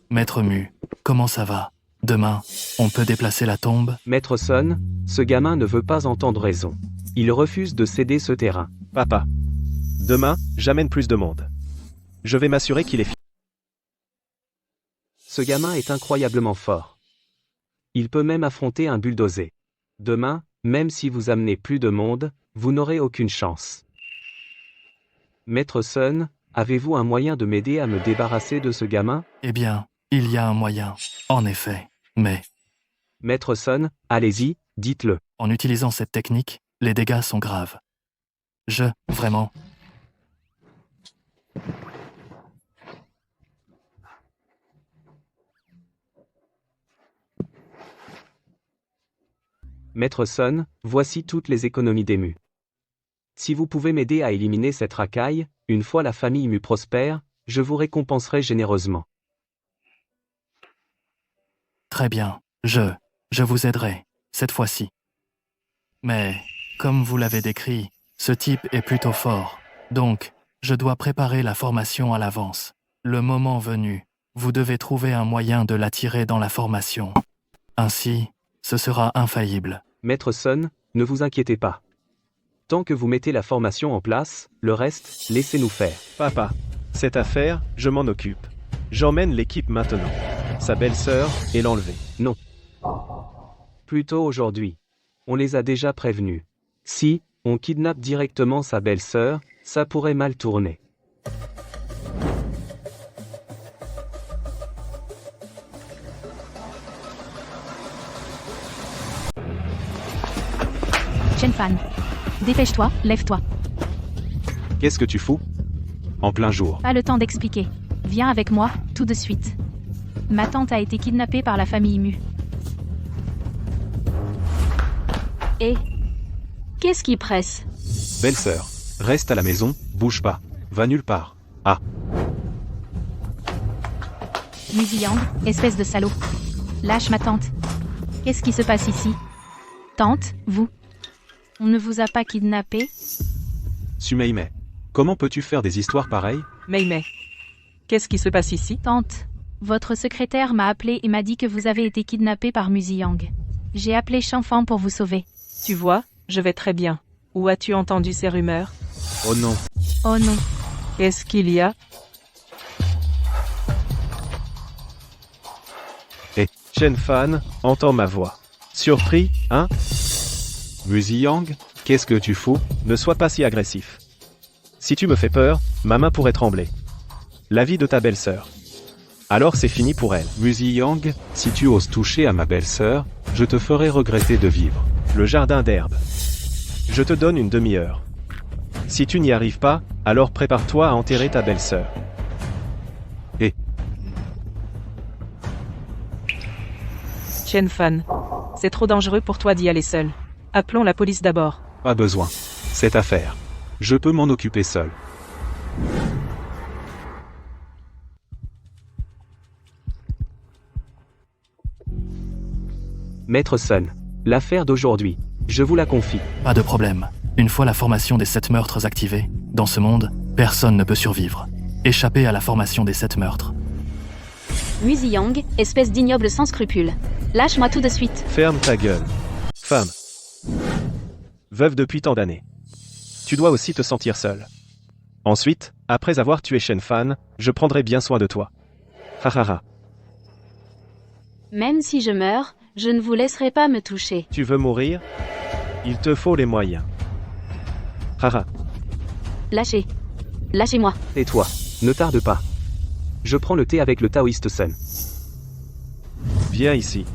Maître Mu, comment ça va? Demain, on peut déplacer la tombe. Maître Sun, ce gamin ne veut pas entendre raison. Il refuse de céder ce terrain. Papa. Demain, j'amène plus de monde. Je vais m'assurer qu'il est fini. Ce gamin est incroyablement fort. Il peut même affronter un bulldozer. Demain, même si vous amenez plus de monde, vous n'aurez aucune chance. Maître Sun, avez-vous un moyen de m'aider à me débarrasser de ce gamin? Eh bien, il y a un moyen, en effet, mais... Maître Sun, allez-y, dites-le. En utilisant cette technique, les dégâts sont graves. Vraiment... Maître Sun, voici toutes les économies des Mu. Si vous pouvez m'aider à éliminer cette racaille, une fois la famille Mu prospère, je vous récompenserai généreusement. Très bien, je vous aiderai, cette fois-ci. Mais, comme vous l'avez décrit, ce type est plutôt fort, donc, je dois préparer la formation à l'avance. Le moment venu, vous devez trouver un moyen de l'attirer dans la formation. Ainsi, ce sera infaillible. Maître Sun, ne vous inquiétez pas. Tant que vous mettez la formation en place, le reste, laissez-nous faire. Papa, cette affaire, je m'en occupe. J'emmène l'équipe maintenant. Sa belle-sœur, et l'enlever. Non. Plutôt aujourd'hui. On les a déjà prévenus. Si, on kidnappe directement sa belle-sœur, ça pourrait mal tourner. Chen Fan. Dépêche-toi, lève-toi. Qu'est-ce que tu fous? En plein jour. Pas le temps d'expliquer. Viens avec moi, tout de suite. Ma tante a été kidnappée par la famille Mu. Et qu'est-ce qui presse? Belle-sœur, reste à la maison, bouge pas. Va nulle part. Ah. Mu Ziyang, espèce de salaud. Lâche ma tante. Qu'est-ce qui se passe ici? Tante, vous? On ne vous a pas kidnappé? Sumeimei, comment peux-tu faire des histoires pareilles? Meimei. Qu'est-ce qui se passe ici? Tante, votre secrétaire m'a appelé et m'a dit que vous avez été kidnappé par Mu Ziyang. J'ai appelé Shanfan pour vous sauver. Tu vois, je vais très bien. Où as-tu entendu ces rumeurs? Oh non. Oh non. Qu'est-ce qu'il y a? Chen Fan, entends ma voix. Surpris, hein? Mu Ziyang, qu'est-ce que tu fous? Ne sois pas si agressif. Si tu me fais peur, ma main pourrait trembler. La vie de ta belle-sœur. Alors c'est fini pour elle. Mu Ziyang, si tu oses toucher à ma belle-sœur, je te ferai regretter de vivre. Le jardin d'herbe. Je te donne une demi-heure. Si tu n'y arrives pas, alors prépare-toi à enterrer ta belle-sœur. Chen Fan. C'est trop dangereux pour toi d'y aller seul. Appelons la police d'abord. Pas besoin. Cette affaire. Je peux m'en occuper seul. Maître Sun, l'affaire d'aujourd'hui, je vous la confie. Pas de problème. Une fois la formation des 7 meurtres activée, dans ce monde, personne ne peut survivre. Échapper à la formation des 7 meurtres. Mu Ziyang, espèce d'ignoble sans scrupules. Lâche-moi tout de suite. Ferme ta gueule. Femme. Veuve depuis tant d'années. Tu dois aussi te sentir seule. Ensuite, après avoir tué Chen Fan, je prendrai bien soin de toi. Ha. Même si je meurs, je ne vous laisserai pas me toucher. Tu veux mourir? Il te faut les moyens. Ha. Lâchez. Lâchez-moi. Tais-toi, ne tarde pas. Je prends le thé avec le taoïste Sun. Viens ici.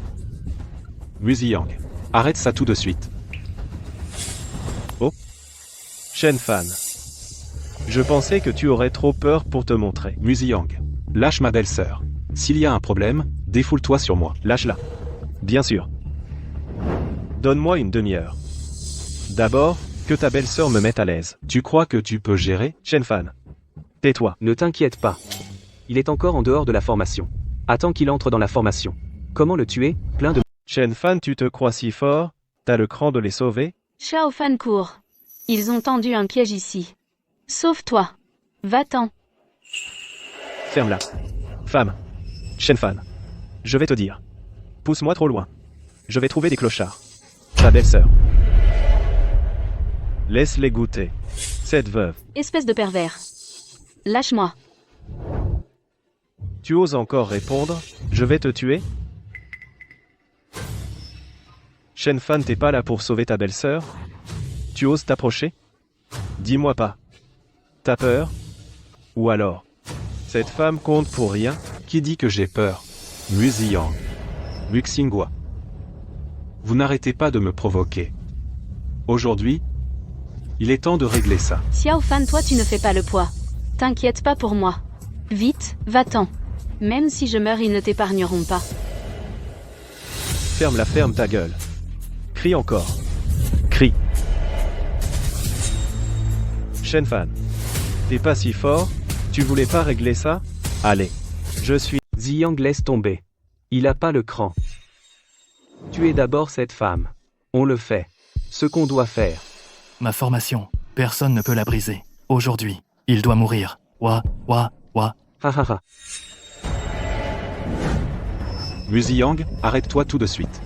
Mu Ziyang, arrête ça tout de suite. Oh. Chen Fan. Je pensais que tu aurais trop peur pour te montrer. Mu Ziyang, lâche ma belle-sœur. S'il y a un problème, défoule-toi sur moi. Lâche-la. Bien sûr. Donne-moi une demi-heure. D'abord, que ta belle-sœur me mette à l'aise. Tu crois que tu peux gérer? Chen Fan. Tais-toi. Ne t'inquiète pas. Il est encore en dehors de la formation. Attends qu'il entre dans la formation. Comment le tuer? Plein de... Chen Fan, tu te crois si fort? T'as le cran de les sauver? Xiao Fan court. Ils ont tendu un piège ici. Sauve-toi. Va-t'en. Ferme-la. Femme. Chen Fan. Je vais te dire. Pousse-moi trop loin. Je vais trouver des clochards. Ta belle-sœur. Laisse-les goûter. Cette veuve. Espèce de pervers. Lâche-moi. Tu oses encore répondre? Je vais te tuer? Shen Fan, t'es pas là pour sauver ta belle-sœur? Tu oses t'approcher? Dis-moi pas. T'as peur? Ou alors, cette femme compte pour rien? Qui dit que j'ai peur? Mu Ziyang. Muxingwa. Vous n'arrêtez pas de me provoquer. Aujourd'hui, il est temps de régler ça. Xiao Fan, toi tu ne fais pas le poids. T'inquiète pas pour moi. Vite, va-t'en. Même si je meurs, ils ne t'épargneront pas. Ferme ta gueule. Crie encore. Crie. Shen Fan. T'es pas si fort? Tu voulais pas régler ça? Allez. Je suis... Ziyang laisse tomber. Il a pas le cran. Tuez d'abord cette femme. On le fait. Ce qu'on doit faire. Ma formation, personne ne peut la briser. Aujourd'hui, il doit mourir. Wa. Ha ha ha. Mu Ziyang, arrête-toi tout de suite.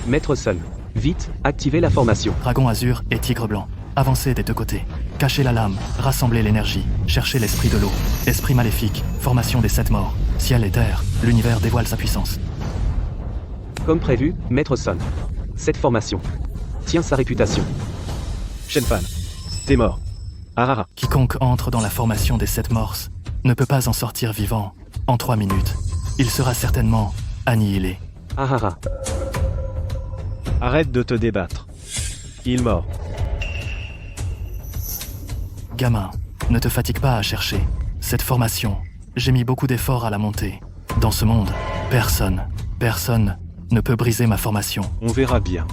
Maître Sun. Vite, activez la formation. Dragon azur et tigre blanc. Avancez des deux côtés. Cachez la lame, rassemblez l'énergie, cherchez l'esprit de l'eau. Esprit maléfique, formation des 7 morts. Ciel et terre, l'univers dévoile sa puissance. Comme prévu, Maître Sun. Cette formation tient sa réputation. Shen Fan. T'es mort. Arara. Quiconque entre dans la formation des 7 morses ne peut pas en sortir vivant en 3 minutes. Il sera certainement annihilé. Arara. Arrête de te débattre. Il mord. Gamin, ne te fatigue pas à chercher. Cette formation, j'ai mis beaucoup d'efforts à la monter. Dans ce monde, personne ne peut briser ma formation. On verra bien.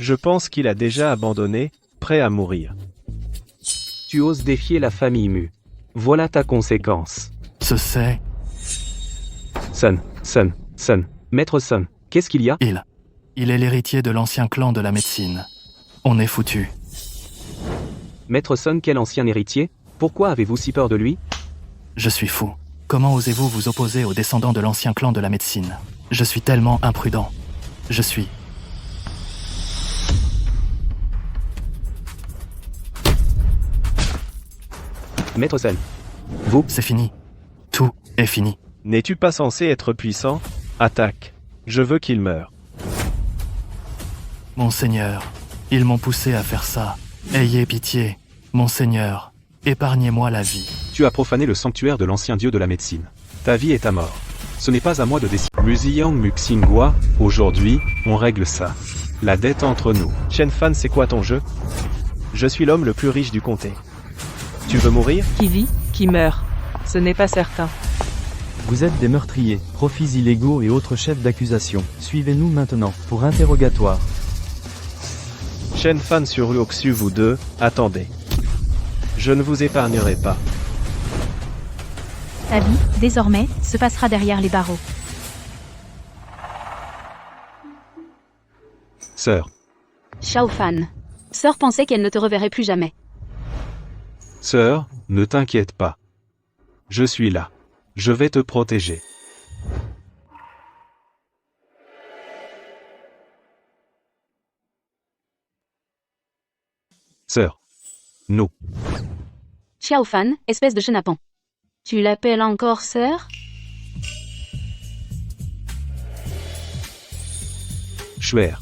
Je pense qu'il a déjà abandonné, prêt à mourir. Tu oses défier la famille Mu. Voilà ta conséquence. C'est... Sun. Maître Sun, qu'est-ce qu'il y a? Il est l'héritier de l'ancien clan de la médecine. On est foutu. Maître Sun, quel ancien héritier? Pourquoi avez-vous si peur de lui? Je suis fou. Comment osez-vous vous opposer aux descendants de l'ancien clan de la médecine? Je suis tellement imprudent. Je suis... Maître Sun. Vous? C'est fini. Tout est fini. N'es-tu pas censé être puissant? Attaque. Je veux qu'il meure. Monseigneur, ils m'ont poussé à faire ça. Ayez pitié. Monseigneur, épargnez-moi la vie. Tu as profané le sanctuaire de l'ancien dieu de la médecine. Ta vie est ta mort. Ce n'est pas à moi de décider. Mu Ziyang Muxingwa, aujourd'hui, on règle ça. La dette entre nous. Shen Fan, c'est quoi ton jeu? Je suis l'homme le plus riche du comté. Tu veux mourir? Qui vit, qui meurt. Ce n'est pas certain. Vous êtes des meurtriers, profits illégaux et autres chefs d'accusation. Suivez-nous maintenant, pour interrogatoire. Shen Fan sur Ruoxu, vous deux, attendez. Je ne vous épargnerai pas. Ta vie, désormais, se passera derrière les barreaux. Sœur. Xiao Fan. Sœur pensait qu'elle ne te reverrait plus jamais. Sœur, ne t'inquiète pas. Je suis là. Je vais te protéger. Sœur. Non. Xiao Fan, espèce de chenapan. Tu l'appelles encore sœur? Schwer.